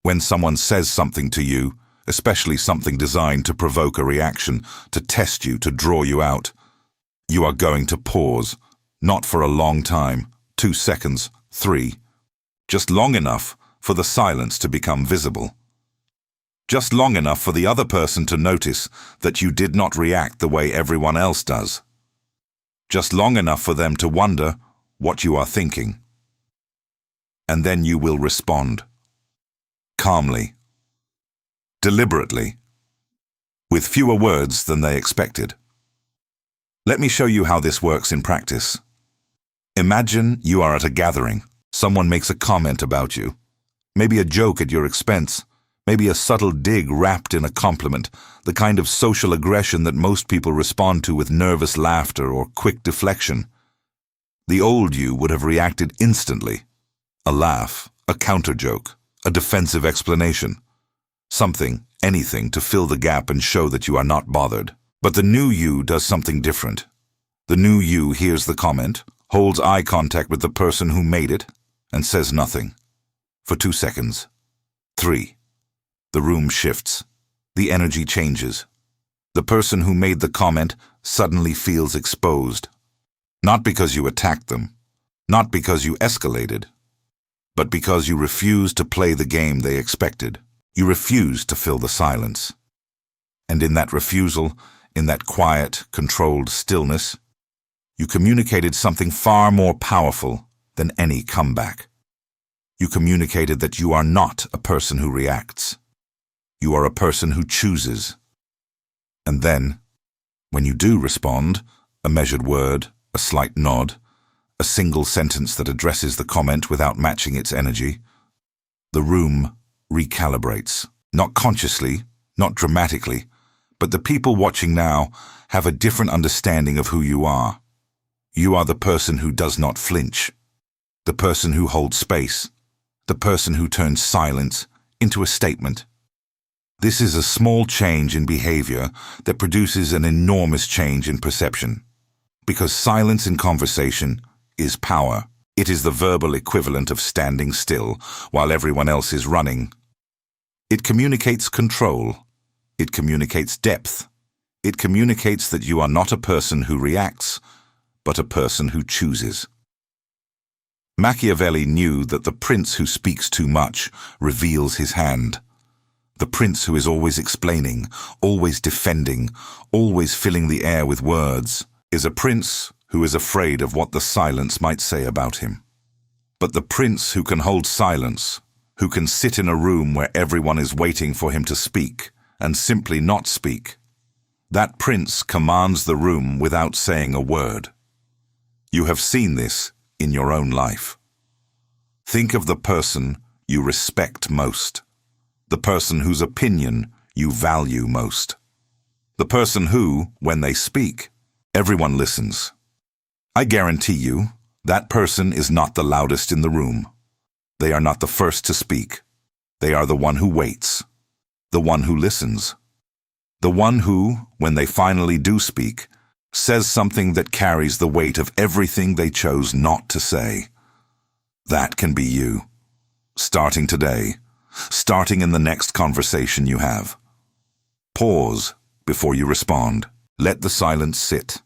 When someone says something to you, especially something designed to provoke a reaction, to test you, to draw you out, you are going to pause, not for a long time, 2 seconds, 3, just long enough for the silence to become visible. Just long enough for the other person to notice that you did not react the way everyone else does. Just long enough for them to wonder what you are thinking. And then you will respond. Calmly. Deliberately. With fewer words than they expected. Let me show you how this works in practice. Imagine you are at a gathering. Someone makes a comment about you. Maybe a joke at your expense. Maybe a subtle dig wrapped in a compliment, the kind of social aggression that most people respond to with nervous laughter or quick deflection. The old you would have reacted instantly. A laugh, a counter-joke, a defensive explanation. Something, anything to fill the gap and show that you are not bothered. But the new you does something different. The new you hears the comment, holds eye contact with the person who made it, and says nothing. For 2 seconds. 3. The room shifts. The energy changes. The person who made the comment suddenly feels exposed. Not because you attacked them, not because you escalated, but because you refused to play the game they expected. You refused to fill the silence. And in that refusal, in that quiet, controlled stillness, you communicated something far more powerful than any comeback. You communicated that you are not a person who reacts. You are a person who chooses. And then, when you do respond, a measured word, a slight nod, a single sentence that addresses the comment without matching its energy, the room recalibrates. Not consciously, not dramatically, but the people watching now have a different understanding of who you are. You are the person who does not flinch, the person who holds space, the person who turns silence into a statement. This is a small change in behavior that produces an enormous change in perception. Because silence in conversation is power. It is the verbal equivalent of standing still while everyone else is running. It communicates control. It communicates depth. It communicates that you are not a person who reacts, but a person who chooses. Machiavelli knew that the prince who speaks too much reveals his hand. The prince who is always explaining, always defending, always filling the air with words, is a prince who is afraid of what the silence might say about him. But the prince who can hold silence, who can sit in a room where everyone is waiting for him to speak and simply not speak, that prince commands the room without saying a word. You have seen this in your own life. Think of the person you respect most, the person whose opinion you value most, the person who, when they speak, everyone listens. I guarantee you, that person is not the loudest in the room. They are not the first to speak. They are the one who waits, the one who listens, the one who, when they finally do speak, says something that carries the weight of everything they chose not to say. That can be you. Starting today, starting in the next conversation you have. Pause before you respond. Let the silence sit.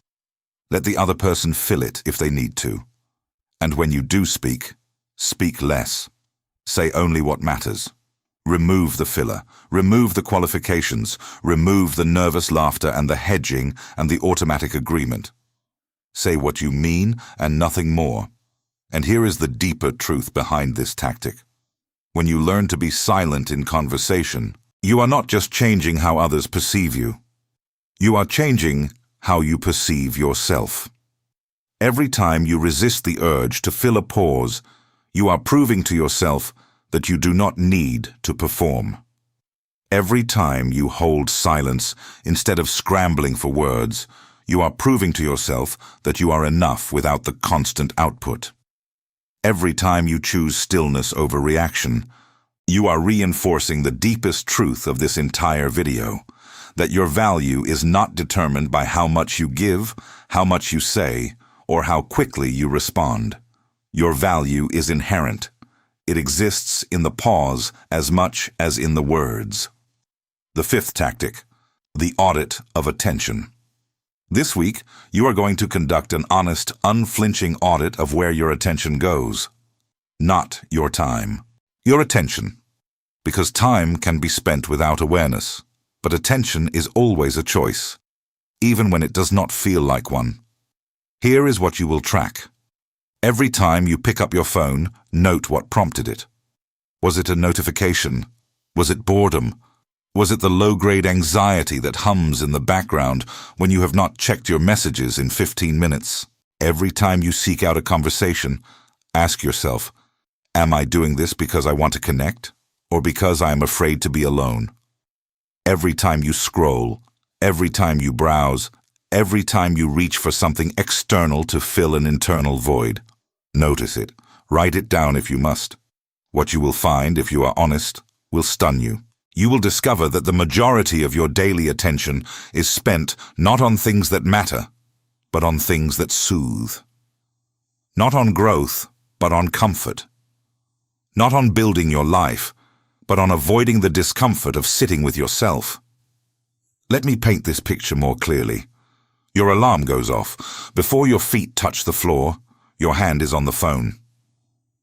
Let the other person fill it if they need to. And when you do speak, speak less. Say only what matters. Remove the filler, remove the qualifications, remove the nervous laughter and the hedging and the automatic agreement. Say what you mean and nothing more. And here is the deeper truth behind this tactic. When you learn to be silent in conversation, you are not just changing how others perceive you. You are changing how you perceive yourself. Every time you resist the urge to fill a pause, you are proving to yourself that you do not need to perform. Every time you hold silence instead of scrambling for words, you are proving to yourself that you are enough without the constant output. Every time you choose stillness over reaction, you are reinforcing the deepest truth of this entire video, that your value is not determined by how much you give, how much you say, or how quickly you respond. Your value is inherent. It exists in the pause as much as in the words. The fifth tactic, the audit of attention. This week, you are going to conduct an honest, unflinching audit of where your attention goes. Not your time. Your attention. Because time can be spent without awareness, but attention is always a choice, even when it does not feel like one. Here is what you will track. Every time you pick up your phone, note what prompted it. Was it a notification? Was it boredom? Was it the low-grade anxiety that hums in the background when you have not checked your messages in 15 minutes? Every time you seek out a conversation, ask yourself, am I doing this because I want to connect, or because I am afraid to be alone? Every time you scroll, every time you browse, every time you reach for something external to fill an internal void, notice it. Write it down if you must. What you will find, if you are honest, will stun you. You will discover that the majority of your daily attention is spent not on things that matter, but on things that soothe. Not on growth, but on comfort. Not on building your life, but on avoiding the discomfort of sitting with yourself. Let me paint this picture more clearly. Your alarm goes off. Before your feet touch the floor, your hand is on the phone.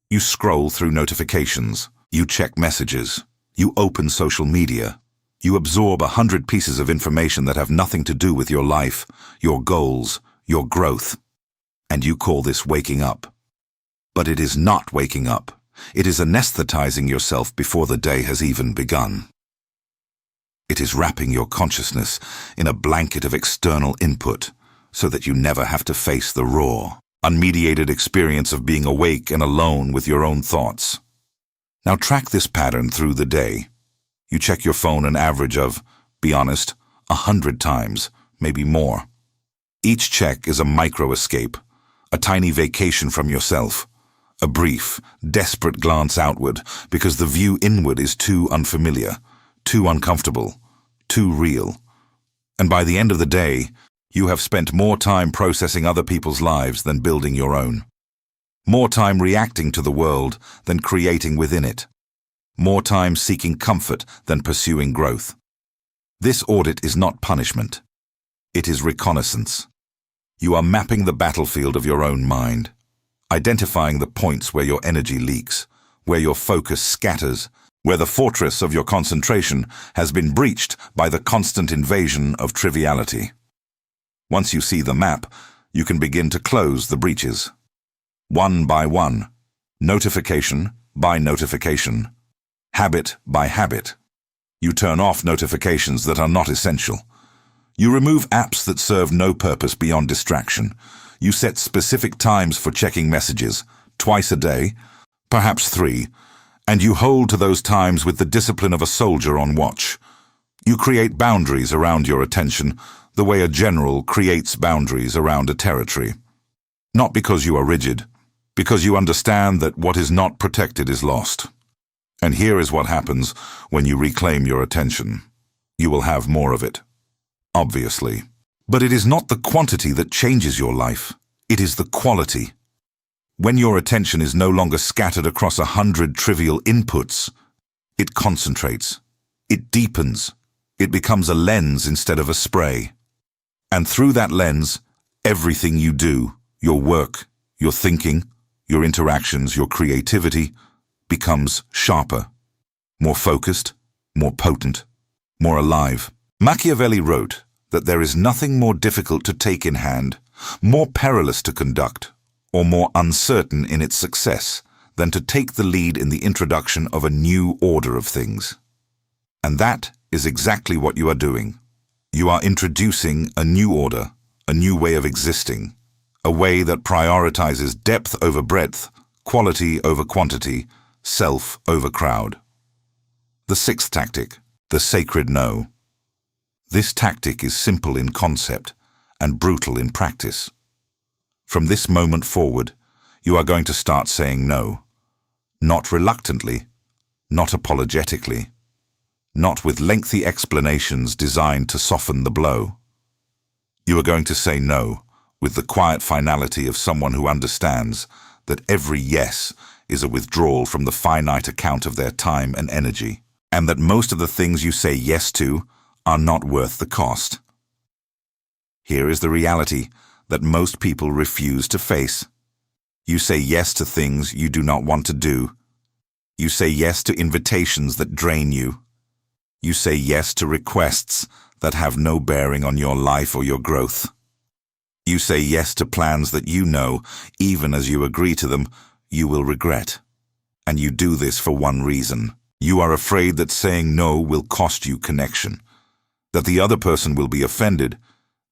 You scroll through notifications. You check messages. You open social media. You absorb 100 pieces of information that have nothing to do with your life, your goals, your growth. And you call this waking up. But it is not waking up. It is anesthetizing yourself before the day has even begun. It is wrapping your consciousness in a blanket of external input so that you never have to face the raw, unmediated experience of being awake and alone with your own thoughts. Now track this pattern through the day. You check your phone an average of, be honest, 100 times, maybe more. Each check is a micro-escape, a tiny vacation from yourself, a brief, desperate glance outward because the view inward is too unfamiliar, too uncomfortable, too real. And by the end of the day, you have spent more time processing other people's lives than building your own. More time reacting to the world than creating within it. More time seeking comfort than pursuing growth. This audit is not punishment. It is reconnaissance. You are mapping the battlefield of your own mind, identifying the points where your energy leaks, where your focus scatters, where the fortress of your concentration has been breached by the constant invasion of triviality. Once you see the map, you can begin to close the breaches. One by one, notification by notification, habit by habit. You turn off notifications that are not essential. You remove apps that serve no purpose beyond distraction. You set specific times for checking messages, twice a day, perhaps 3, and you hold to those times with the discipline of a soldier on watch. You create boundaries around your attention, the way a general creates boundaries around a territory. Not because you are rigid, because you understand that what is not protected is lost. And here is what happens when you reclaim your attention. You will have more of it, obviously. But it is not the quantity that changes your life, it is the quality. When your attention is no longer scattered across 100 trivial inputs, it concentrates, it deepens, it becomes a lens instead of a spray. And through that lens, everything you do, your work, your thinking, your interactions, your creativity, becomes sharper, more focused, more potent, more alive. Machiavelli wrote that there is nothing more difficult to take in hand, more perilous to conduct, or more uncertain in its success than to take the lead in the introduction of a new order of things. And that is exactly what you are doing. You are introducing a new order, a new way of existing, a way that prioritizes depth over breadth, quality over quantity, self over crowd. The sixth tactic, the sacred no. This tactic is simple in concept and brutal in practice. From this moment forward, you are going to start saying no. Not reluctantly, not apologetically, not with lengthy explanations designed to soften the blow. You are going to say no with the quiet finality of someone who understands that every yes is a withdrawal from the finite account of their time and energy, and that most of the things you say yes to are not worth the cost. Here is the reality that most people refuse to face. You say yes to things you do not want to do. You say yes to invitations that drain you. You say yes to requests that have no bearing on your life or your growth. You say yes to plans that you know, even as you agree to them, you will regret. And you do this for one reason. You are afraid that saying no will cost you connection, that the other person will be offended,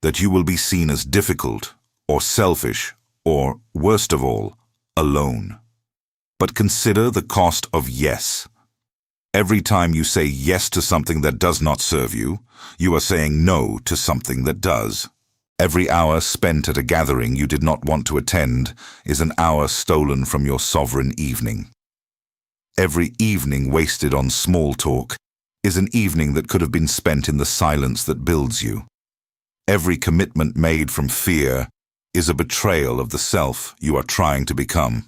that you will be seen as difficult or selfish or, worst of all, alone. But consider the cost of yes. Every time you say yes to something that does not serve you, you are saying no to something that does. Every hour spent at a gathering you did not want to attend is an hour stolen from your sovereign evening. Every evening wasted on small talk is an evening that could have been spent in the silence that builds you. Every commitment made from fear is a betrayal of the self you are trying to become.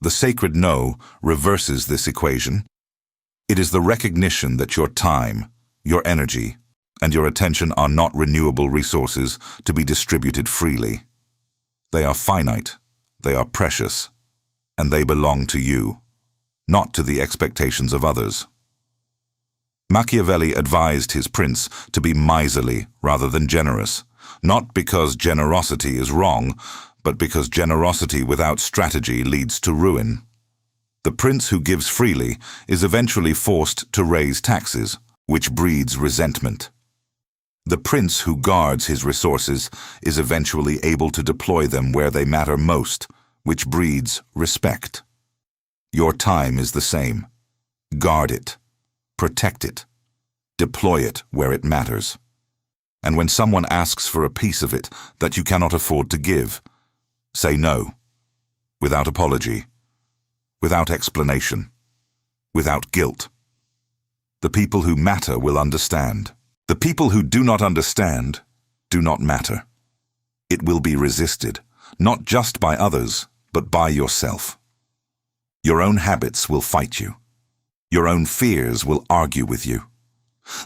The sacred no reverses this equation. It is the recognition that your time, your energy, and your attention are not renewable resources to be distributed freely. They are finite, they are precious, and they belong to you, not to the expectations of others. Machiavelli advised his prince to be miserly rather than generous, not because generosity is wrong, but because generosity without strategy leads to ruin. The prince who gives freely is eventually forced to raise taxes, which breeds resentment. The prince who guards his resources is eventually able to deploy them where they matter most, which breeds respect. Your time is the same. Guard it. Protect it. Deploy it where it matters. And when someone asks for a piece of it that you cannot afford to give, say no, without apology, without explanation, without guilt. The people who matter will understand. The people who do not understand do not matter. It will be resisted, not just by others, but by yourself. Your own habits will fight you. Your own fears will argue with you.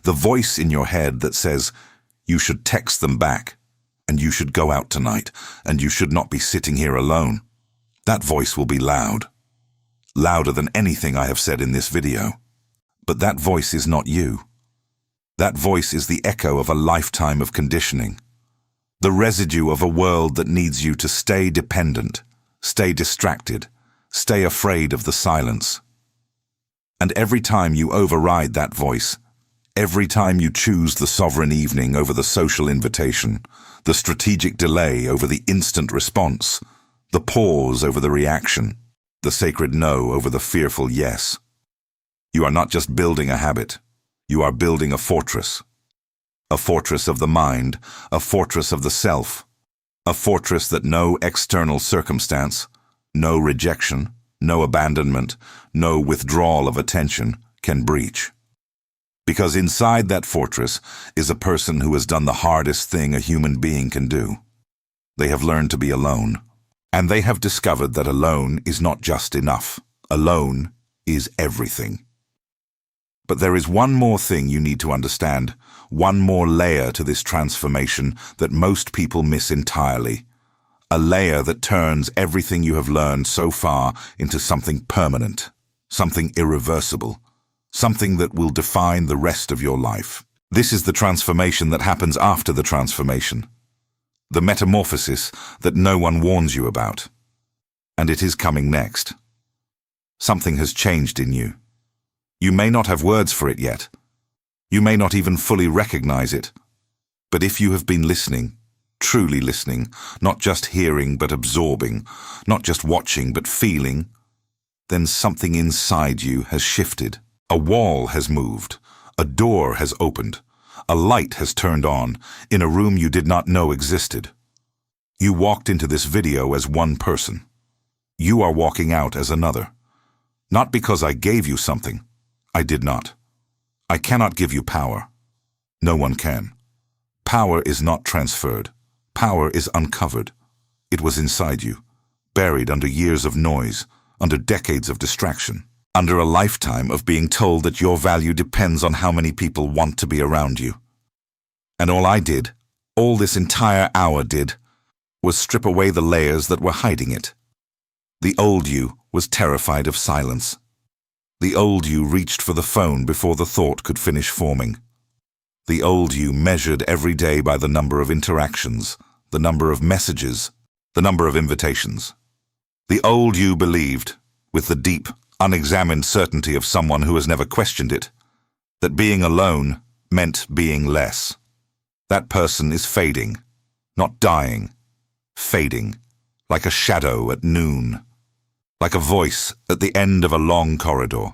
The voice in your head that says, you should text them back, and you should go out tonight, and you should not be sitting here alone. That voice will be loud. Louder than anything I have said in this video. But that voice is not you. That voice is the echo of a lifetime of conditioning. The residue of a world that needs you to stay dependent, stay distracted, stay afraid of the silence. And every time you override that voice, every time you choose the sovereign evening over the social invitation, the strategic delay over the instant response, the pause over the reaction, the sacred no over the fearful yes, you are not just building a habit, you are building a fortress of the mind, a fortress of the self, a fortress that no external circumstance, no rejection, no abandonment, no withdrawal of attention can breach. Because inside that fortress is a person who has done the hardest thing a human being can do. They have learned to be alone. And they have discovered that alone is not just enough. Alone is everything. But there is one more thing you need to understand, one more layer to this transformation that most people miss entirely. A layer that turns everything you have learned so far into something permanent, something irreversible, something that will define the rest of your life. This is the transformation that happens after the transformation. The metamorphosis that no one warns you about. And it is coming next. Something has changed in you. You may not have words for it yet. You may not even fully recognize it. But if you have been listening, truly listening, not just hearing but absorbing, not just watching but feeling, then something inside you has shifted. A wall has moved, a door has opened, a light has turned on in a room you did not know existed. You walked into this video as one person. You are walking out as another. Not because I gave you something. I did not. I cannot give you power. No one can. Power is not transferred. Power is uncovered. It was inside you, buried under years of noise, under decades of distraction, under a lifetime of being told that your value depends on how many people want to be around you. And all I did, all this entire hour did, was strip away the layers that were hiding it. The old you was terrified of silence. The old you reached for the phone before the thought could finish forming. The old you measured every day by the number of interactions, the number of messages, the number of invitations. The old you believed, with the deep, unexamined certainty of someone who has never questioned it, that being alone meant being less. That person is fading, not dying, fading, like a shadow at noon, like a voice at the end of a long corridor.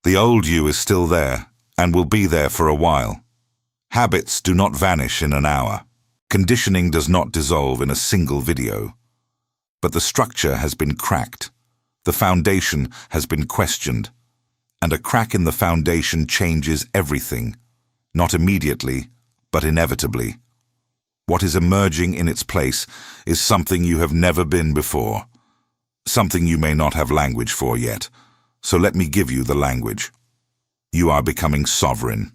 The old you is still there, and will be there for a while. Habits do not vanish in an hour. Conditioning does not dissolve in a single video. But the structure has been cracked. The foundation has been questioned. And a crack in the foundation changes everything, not immediately, but inevitably. What is emerging in its place is something you have never been before. Something you may not have language for yet. So let me give you the language. You are becoming sovereign,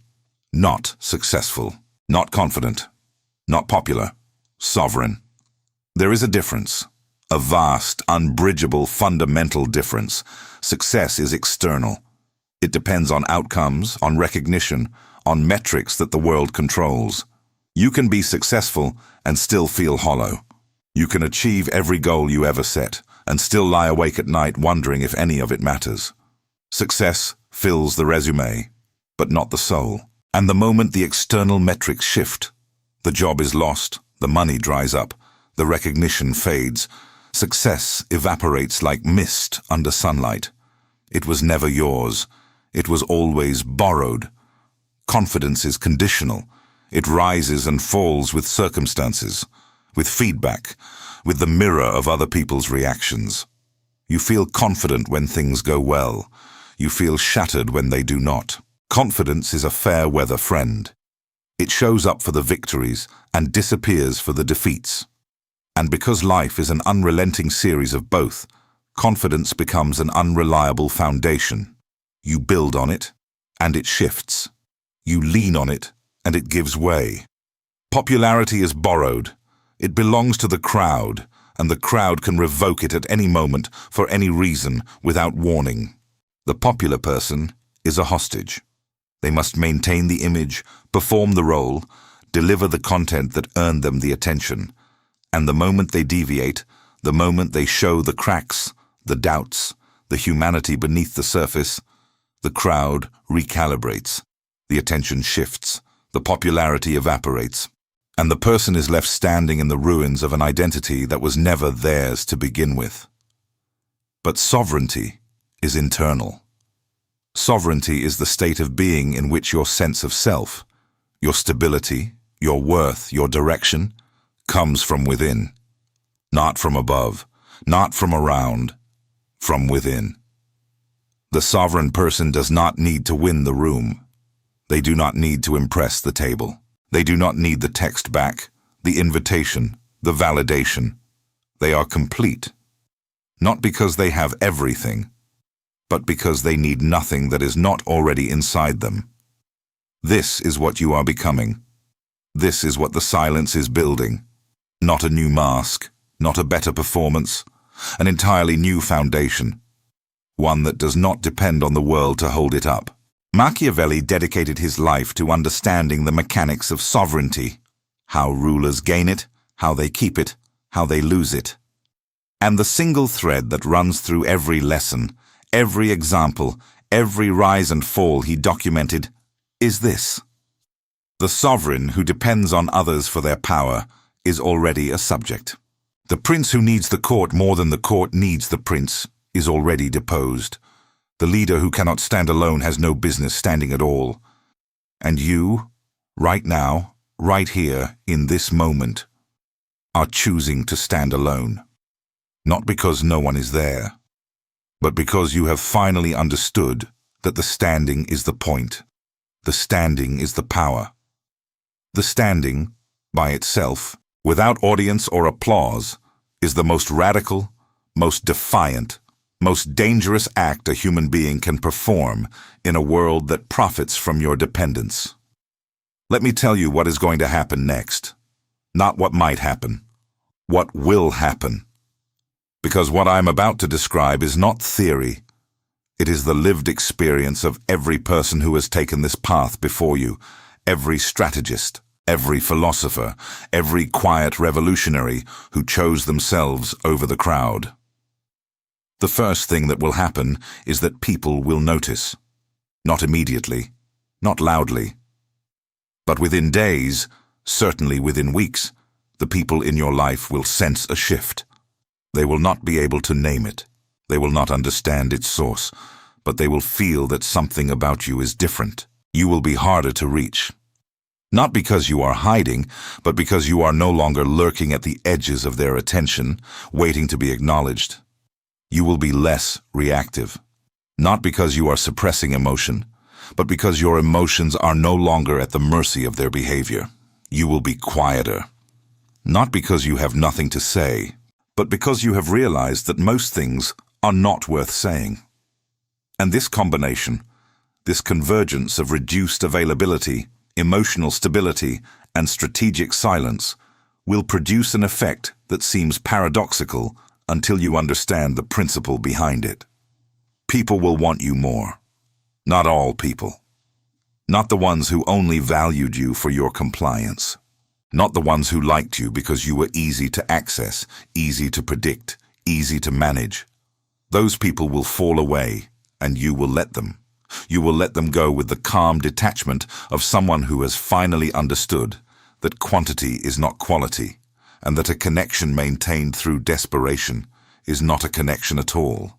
not successful, not confident, not popular, sovereign. There is a difference, a vast, unbridgeable, fundamental difference. Success is external. It depends on outcomes, on recognition, on metrics that the world controls. You can be successful and still feel hollow. You can achieve every goal you ever set and still lie awake at night wondering if any of it matters. Success fills the resume, but not the soul. And the moment the external metrics shift, the job is lost, the money dries up, the recognition fades. Success evaporates like mist under sunlight. It was never yours. It was always borrowed. Confidence is conditional. It rises and falls with circumstances, with feedback, with the mirror of other people's reactions. You feel confident when things go well. You feel shattered when they do not. Confidence is a fair-weather friend. It shows up for the victories and disappears for the defeats. And because life is an unrelenting series of both, confidence becomes an unreliable foundation. You build on it, and it shifts. You lean on it, and it gives way. Popularity is borrowed. It belongs to the crowd, and the crowd can revoke it at any moment for any reason without warning. The popular person is a hostage. They must maintain the image, perform the role, deliver the content that earned them the attention. And the moment they deviate, the moment they show the cracks, the doubts, the humanity beneath the surface, the crowd recalibrates, the attention shifts, the popularity evaporates, and the person is left standing in the ruins of an identity that was never theirs to begin with. But sovereignty is internal. Sovereignty is the state of being in which your sense of self, your stability, your worth, your direction, comes from within. Not from above, not from around, from within. The sovereign person does not need to win the room. They do not need to impress the table. They do not need the text back, the invitation, the validation. They are complete. Not because they have everything, but because they need nothing that is not already inside them. This is what you are becoming. This is what the silence is building. Not a new mask, not a better performance, an entirely new foundation. One that does not depend on the world to hold it up. Machiavelli dedicated his life to understanding the mechanics of sovereignty, how rulers gain it, how they keep it, how they lose it. And the single thread that runs through every lesson, every example, every rise and fall he documented, is this. The sovereign who depends on others for their power is already a subject. The prince who needs the court more than the court needs the prince is already deposed. The leader who cannot stand alone has no business standing at all. And you, right now, right here, in this moment, are choosing to stand alone. Not because no one is there, but because you have finally understood that the standing is the point. The standing is the power. The standing, by itself, without audience or applause, is the most radical, most defiant, most dangerous act a human being can perform in a world that profits from your dependence. Let me tell you what is going to happen next. Not what might happen. What will happen. Because what I'm about to describe is not theory. It is the lived experience of every person who has taken this path before you, every strategist, every philosopher, every quiet revolutionary who chose themselves over the crowd. The first thing that will happen is that people will notice. Not immediately, not loudly. But within days, certainly within weeks, the people in your life will sense a shift. They will not be able to name it. They will not understand its source, but they will feel that something about you is different. You will be harder to reach. Not because you are hiding, but because you are no longer lurking at the edges of their attention, waiting to be acknowledged. You will be less reactive. Not because you are suppressing emotion, but because your emotions are no longer at the mercy of their behavior. You will be quieter. Not because you have nothing to say, but because you have realized that most things are not worth saying. And this combination, this convergence of reduced availability, emotional stability, and strategic silence will produce an effect that seems paradoxical until you understand the principle behind it. People will want you more. Not all people. Not the ones who only valued you for your compliance. Not the ones who liked you because you were easy to access, easy to predict, easy to manage. Those people will fall away, and you will let them. You will let them go with the calm detachment of someone who has finally understood that quantity is not quality, and that a connection maintained through desperation is not a connection at all.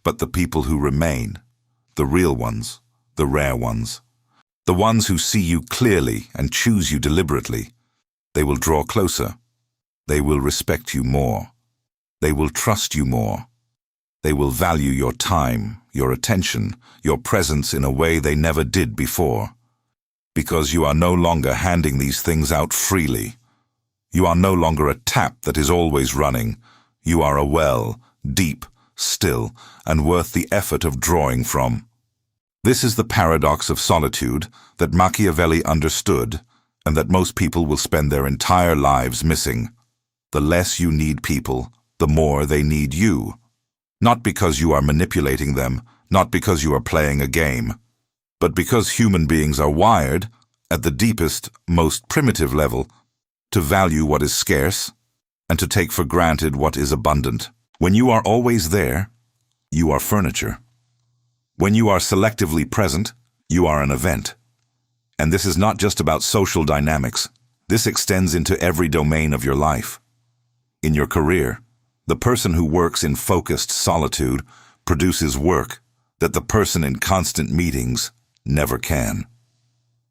But the people who remain, the real ones, the rare ones, the ones who see you clearly and choose you deliberately, they will draw closer. They will respect you more. They will trust you more. They will value your time, your attention, your presence in a way they never did before. Because you are no longer handing these things out freely. You are no longer a tap that is always running. You are a well, deep, still, and worth the effort of drawing from. This is the paradox of solitude that Machiavelli understood and that most people will spend their entire lives missing. The less you need people, the more they need you. Not because you are manipulating them, not because you are playing a game, but because human beings are wired, at the deepest, most primitive level, to value what is scarce and to take for granted what is abundant. When you are always there, you are furniture. When you are selectively present, you are an event. And this is not just about social dynamics. This extends into every domain of your life. In your career, the person who works in focused solitude produces work that the person in constant meetings never can.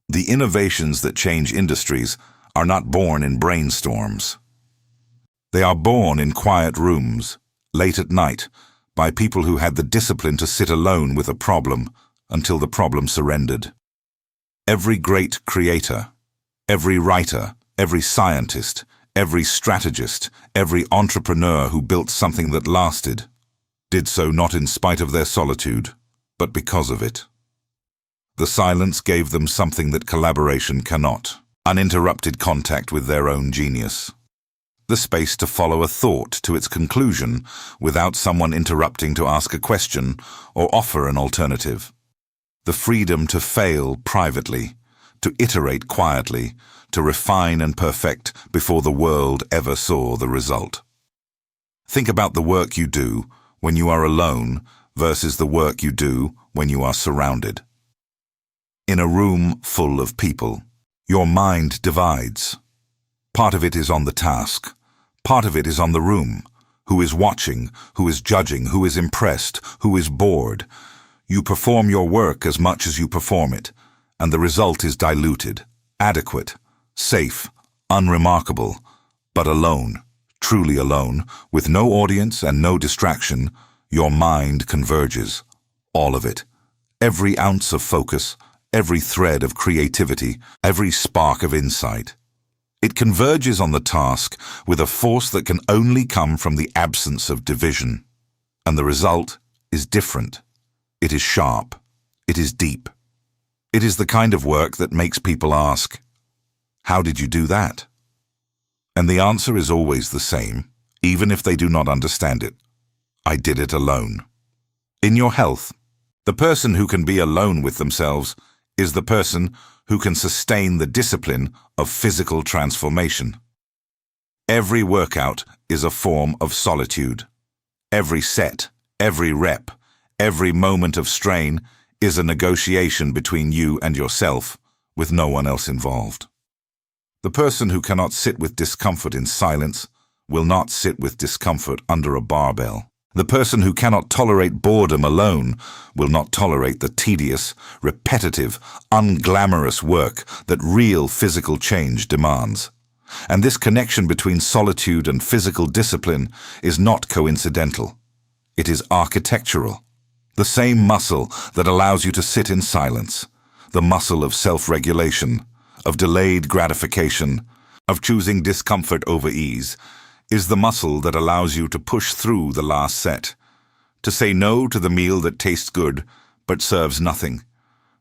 The innovations that change industries are not born in brainstorms. They are born in quiet rooms, late at night, by people who had the discipline to sit alone with a problem until the problem surrendered. Every great creator, every writer, every scientist, every strategist, every entrepreneur who built something that lasted, did so not in spite of their solitude, but because of it. The silence gave them something that collaboration cannot: uninterrupted contact with their own genius. The space to follow a thought to its conclusion without someone interrupting to ask a question or offer an alternative. The freedom to fail privately, to iterate quietly, to refine and perfect before the world ever saw the result. Think about the work you do when you are alone versus the work you do when you are surrounded. In a room full of people, your mind divides. Part of it is on the task. Part of it is on the room. Who is watching? Who is judging? Who is impressed? Who is bored? You perform your work as much as you perform it, and the result is diluted, adequate, safe, unremarkable, but alone, truly alone, with no audience and no distraction, your mind converges. All of it. Every ounce of focus, every thread of creativity, every spark of insight. It converges on the task with a force that can only come from the absence of division. And the result is different. It is sharp. It is deep. It is the kind of work that makes people ask, "How did you do that?" And the answer is always the same, even if they do not understand it. I did it alone. In your health, the person who can be alone with themselves is the person who can sustain the discipline of physical transformation. Every workout is a form of solitude. Every set, every rep, every moment of strain is a negotiation between you and yourself, with no one else involved. The person who cannot sit with discomfort in silence will not sit with discomfort under a barbell. The person who cannot tolerate boredom alone will not tolerate the tedious, repetitive, unglamorous work that real physical change demands. And this connection between solitude and physical discipline is not coincidental. It is architectural. The same muscle that allows you to sit in silence, the muscle of self-regulation, of delayed gratification, of choosing discomfort over ease, is the muscle that allows you to push through the last set, to say no to the meal that tastes good but serves nothing,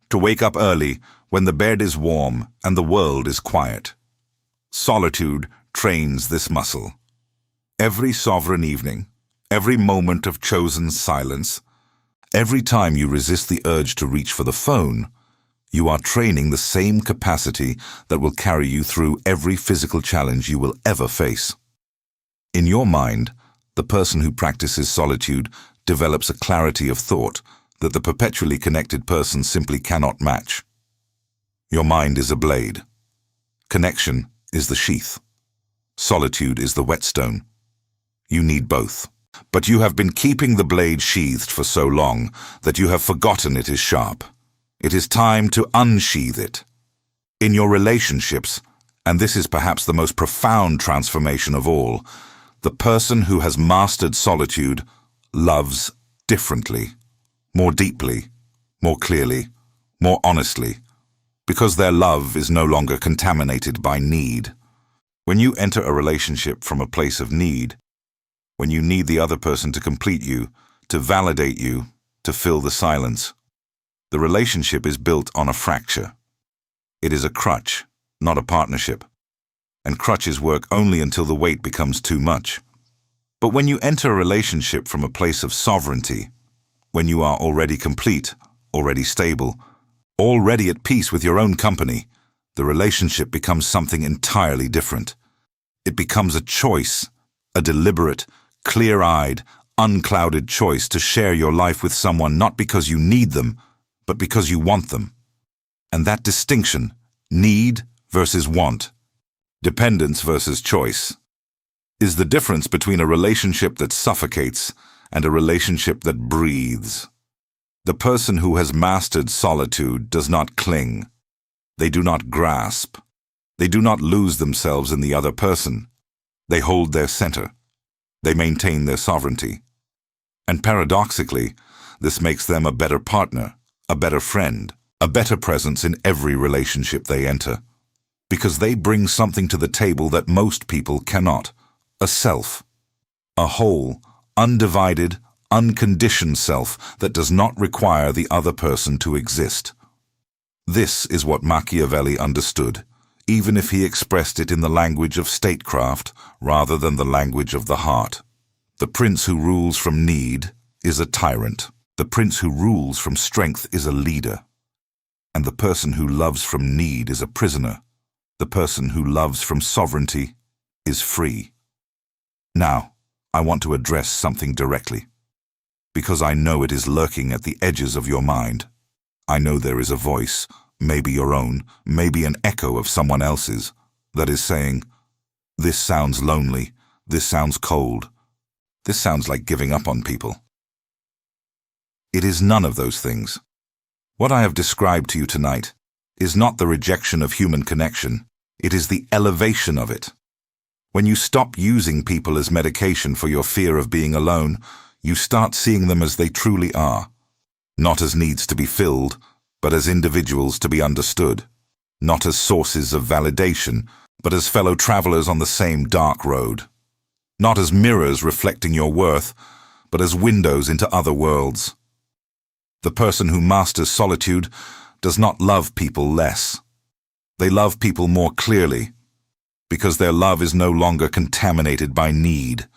to wake up early when the bed is warm and the world is quiet. Solitude trains this muscle. Every sovereign evening, every moment of chosen silence, every time you resist the urge to reach for the phone, you are training the same capacity that will carry you through every physical challenge you will ever face. In your mind, the person who practices solitude develops a clarity of thought that the perpetually connected person simply cannot match. Your mind is a blade. Connection is the sheath. Solitude is the whetstone. You need both. But you have been keeping the blade sheathed for so long that you have forgotten it is sharp. It is time to unsheathe it. In your relationships, and this is perhaps the most profound transformation of all, the person who has mastered solitude loves differently, more deeply, more clearly, more honestly, because their love is no longer contaminated by need. When you enter a relationship from a place of need, when you need the other person to complete you, to validate you, to fill the silence, the relationship is built on a fracture. It is a crutch, not a partnership. And crutches work only until the weight becomes too much. But when you enter a relationship from a place of sovereignty, when you are already complete, already stable, already at peace with your own company, the relationship becomes something entirely different. It becomes a choice, a deliberate, clear-eyed, unclouded choice to share your life with someone not because you need them, but because you want them. And that distinction, need versus want, dependence versus choice, is the difference between a relationship that suffocates and a relationship that breathes. The person who has mastered solitude does not cling. They do not grasp. They do not lose themselves in the other person. They hold their center. They maintain their sovereignty. And paradoxically, this makes them a better partner, a better friend, a better presence in every relationship they enter. Because they bring something to the table that most people cannot. A self. A whole, undivided, unconditioned self that does not require the other person to exist. This is what Machiavelli understood, even if he expressed it in the language of statecraft rather than the language of the heart. The prince who rules from need is a tyrant. The prince who rules from strength is a leader. And the person who loves from need is a prisoner. The person who loves from sovereignty is free. Now, I want to address something directly, because I know it is lurking at the edges of your mind. I know there is a voice, maybe your own, maybe an echo of someone else's, that is saying, "This sounds lonely, this sounds cold, this sounds like giving up on people." It is none of those things. What I have described to you tonight is not the rejection of human connection, it is the elevation of it. When you stop using people as medication for your fear of being alone, you start seeing them as they truly are. Not as needs to be filled, but as individuals to be understood. Not as sources of validation, but as fellow travelers on the same dark road. Not as mirrors reflecting your worth, but as windows into other worlds. The person who masters solitude does not love people less. They love people more clearly, because their love is no longer contaminated by need.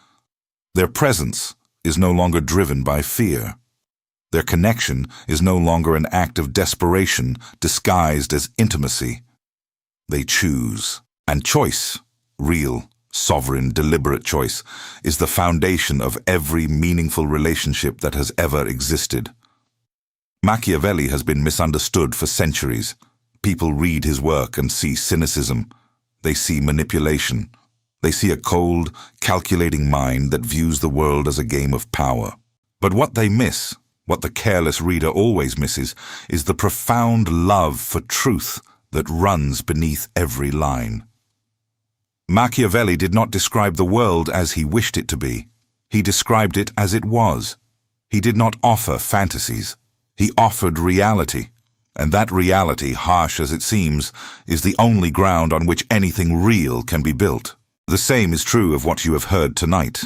Their presence is no longer driven by fear. Their connection is no longer an act of desperation disguised as intimacy. They choose. And choice, real, sovereign, deliberate choice, is the foundation of every meaningful relationship that has ever existed. Machiavelli has been misunderstood for centuries. People read his work and see cynicism. They see manipulation. They see a cold, calculating mind that views the world as a game of power. But what they miss, what the careless reader always misses, is the profound love for truth that runs beneath every line. Machiavelli did not describe the world as he wished it to be. He described it as it was. He did not offer fantasies. He offered reality. And that reality, harsh as it seems, is the only ground on which anything real can be built. The same is true of what you have heard tonight.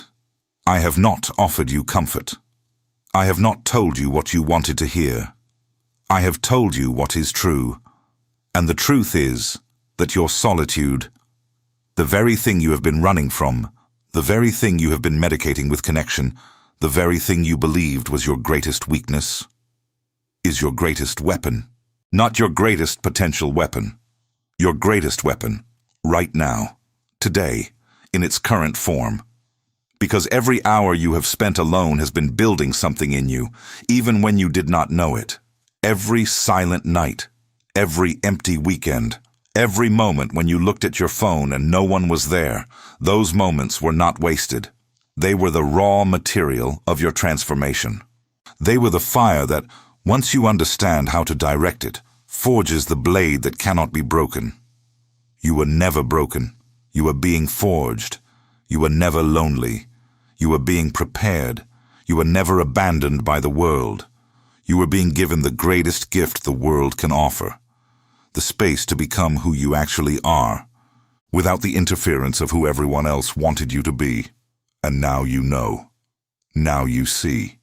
I have not offered you comfort. I have not told you what you wanted to hear. I have told you what is true. And the truth is that your solitude, the very thing you have been running from, the very thing you have been medicating with connection, the very thing you believed was your greatest weakness, is your greatest weapon. Not your greatest potential weapon. Your greatest weapon, right now, today, in its current form. Because every hour you have spent alone has been building something in you, even when you did not know it. Every silent night, every empty weekend, every moment when you looked at your phone and no one was there, those moments were not wasted. They were the raw material of your transformation. They were the fire that, once you understand how to direct it, forges the blade that cannot be broken. You were never broken. You were being forged. You were never lonely. You were being prepared. You were never abandoned by the world. You were being given the greatest gift the world can offer, the space to become who you actually are, without the interference of who everyone else wanted you to be. And now you know. Now you see.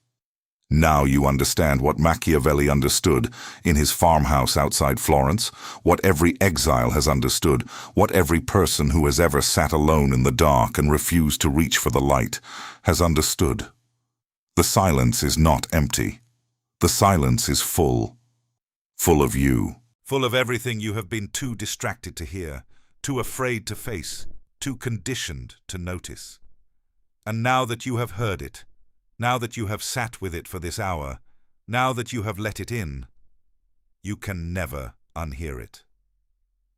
Now you understand what Machiavelli understood in his farmhouse outside Florence, what every exile has understood, what every person who has ever sat alone in the dark and refused to reach for the light has understood. The silence is not empty. The silence is full. Full of you. full of everything you have been too distracted to hear, too afraid to face, too conditioned to notice. And now that you have heard it, now that you have sat with it for this hour, now that you have let it in, you can never unhear it.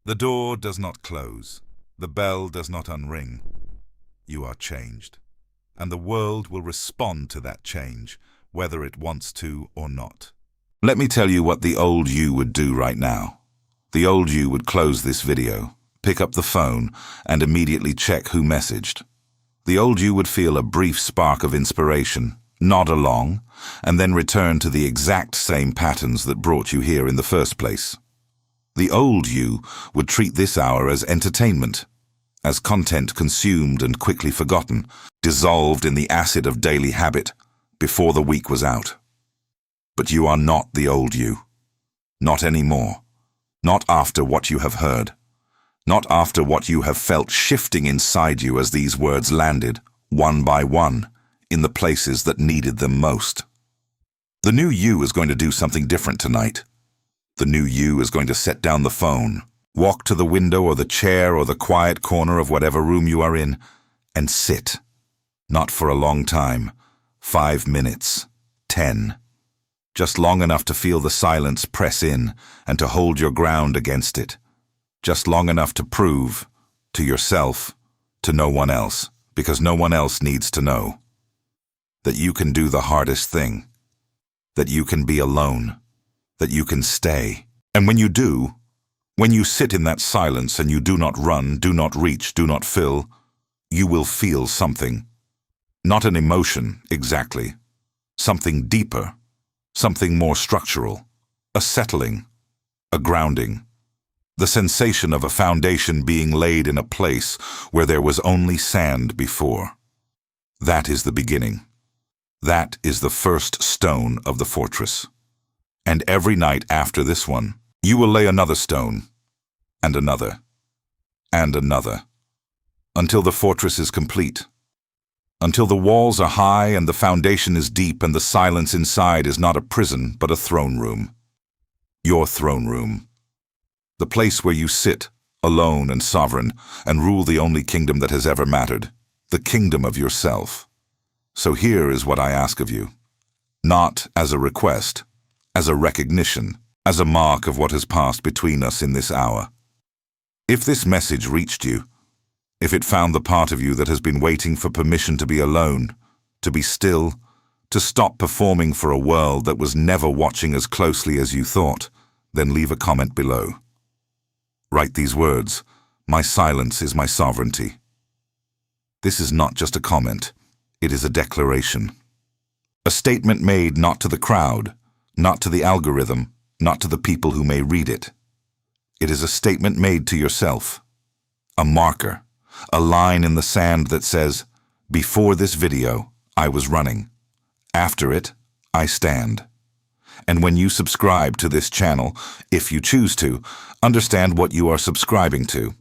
The door does not close, the bell does not unring. You are changed, and the world will respond to that change, whether it wants to or not. Let me tell you what the old you would do right now. The old you would close this video, pick up the phone, and immediately check who messaged. The old you would feel a brief spark of inspiration, nod along, and then return to the exact same patterns that brought you here in the first place. The old you would treat this hour as entertainment, as content consumed and quickly forgotten, dissolved in the acid of daily habit before the week was out. But you are not the old you. Not anymore. Not after what you have heard. Not after what you have felt shifting inside you as these words landed, one by one, in the places that needed them most. The new you is going to do something different tonight. The new you is going to set down the phone, walk to the window or the chair or the quiet corner of whatever room you are in, and sit. Not for a long time. 5 minutes. 10. Just long enough to feel the silence press in and to hold your ground against it. Just long enough to prove, to yourself, to no one else, because no one else needs to know, that you can do the hardest thing, that you can be alone, that you can stay. And when you do, when you sit in that silence and you do not run, do not reach, do not fill, you will feel something. Not an emotion, exactly. Something deeper. Something more structural, a settling, a grounding, the sensation of a foundation being laid in a place where there was only sand before. That is the beginning. That is the first stone of the fortress. And every night after this one, you will lay another stone, and another, and another, until the fortress is complete. Until the walls are high and the foundation is deep and the silence inside is not a prison but a throne room. Your throne room. The place where you sit, alone and sovereign, and rule the only kingdom that has ever mattered, the kingdom of yourself. So here is what I ask of you. Not as a request, as a recognition, as a mark of what has passed between us in this hour. If this message reached you, if it found the part of you that has been waiting for permission to be alone, to be still, to stop performing for a world that was never watching as closely as you thought, then leave a comment below. Write these words, "My silence is my sovereignty." This is not just a comment, it is a declaration. A statement made not to the crowd, not to the algorithm, not to the people who may read it. It is a statement made to yourself. A marker. A line in the sand that says, "Before this video, I was running. After it, I stand." And when you subscribe to this channel, if you choose to, understand what you are subscribing to.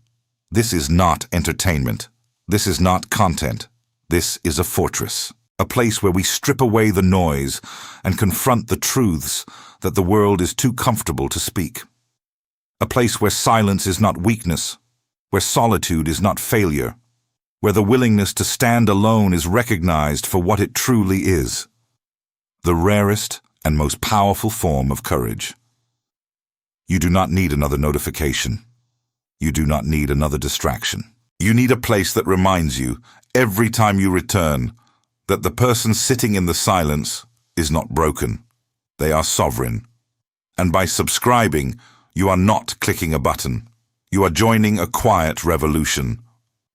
This is not entertainment. This is not content. This is a fortress, a place where we strip away the noise and confront the truths that the world is too comfortable to speak. A place where silence is not weakness, where solitude is not failure, where the willingness to stand alone is recognized for what it truly is, the rarest and most powerful form of courage. You do not need another notification. You do not need another distraction. You need a place that reminds you, every time you return, that the person sitting in the silence is not broken. They are sovereign. And by subscribing, you are not clicking a button. You are joining a quiet revolution,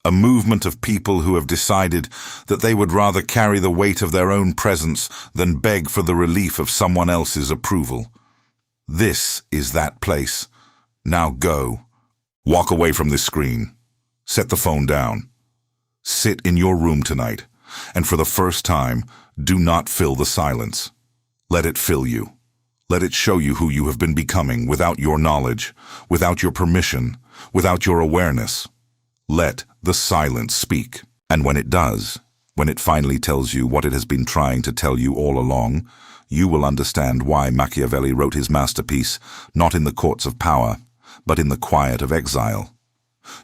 a movement of people who have decided that they would rather carry the weight of their own presence than beg for the relief of someone else's approval. This is that place. Now go. Walk away from this screen. Set the phone down. Sit in your room tonight, and for the first time, do not fill the silence. Let it fill you. Let it show you who you have been becoming without your knowledge, without your permission, without your awareness. Let the silence speak. And when it does, when it finally tells you what it has been trying to tell you all along, you will understand why Machiavelli wrote his masterpiece not in the courts of power, but in the quiet of exile.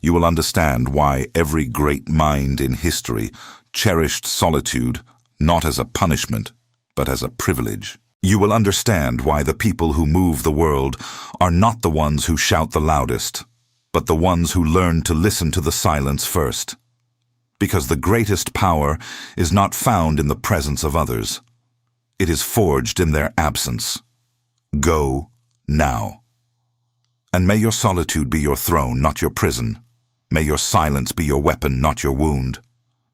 You will understand why every great mind in history cherished solitude not as a punishment, but as a privilege. You will understand why the people who move the world are not the ones who shout the loudest, but the ones who learn to listen to the silence first. Because the greatest power is not found in the presence of others. It is forged in their absence. Go now. And may your solitude be your throne, not your prison. May your silence be your weapon, not your wound.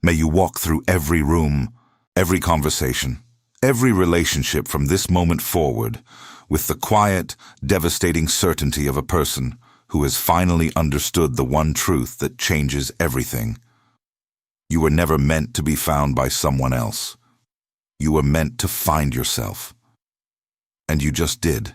May you walk through every room, every conversation, every relationship from this moment forward with the quiet, devastating certainty of a person who has finally understood the one truth that changes everything. You were never meant to be found by someone else. You were meant to find yourself. And you just did.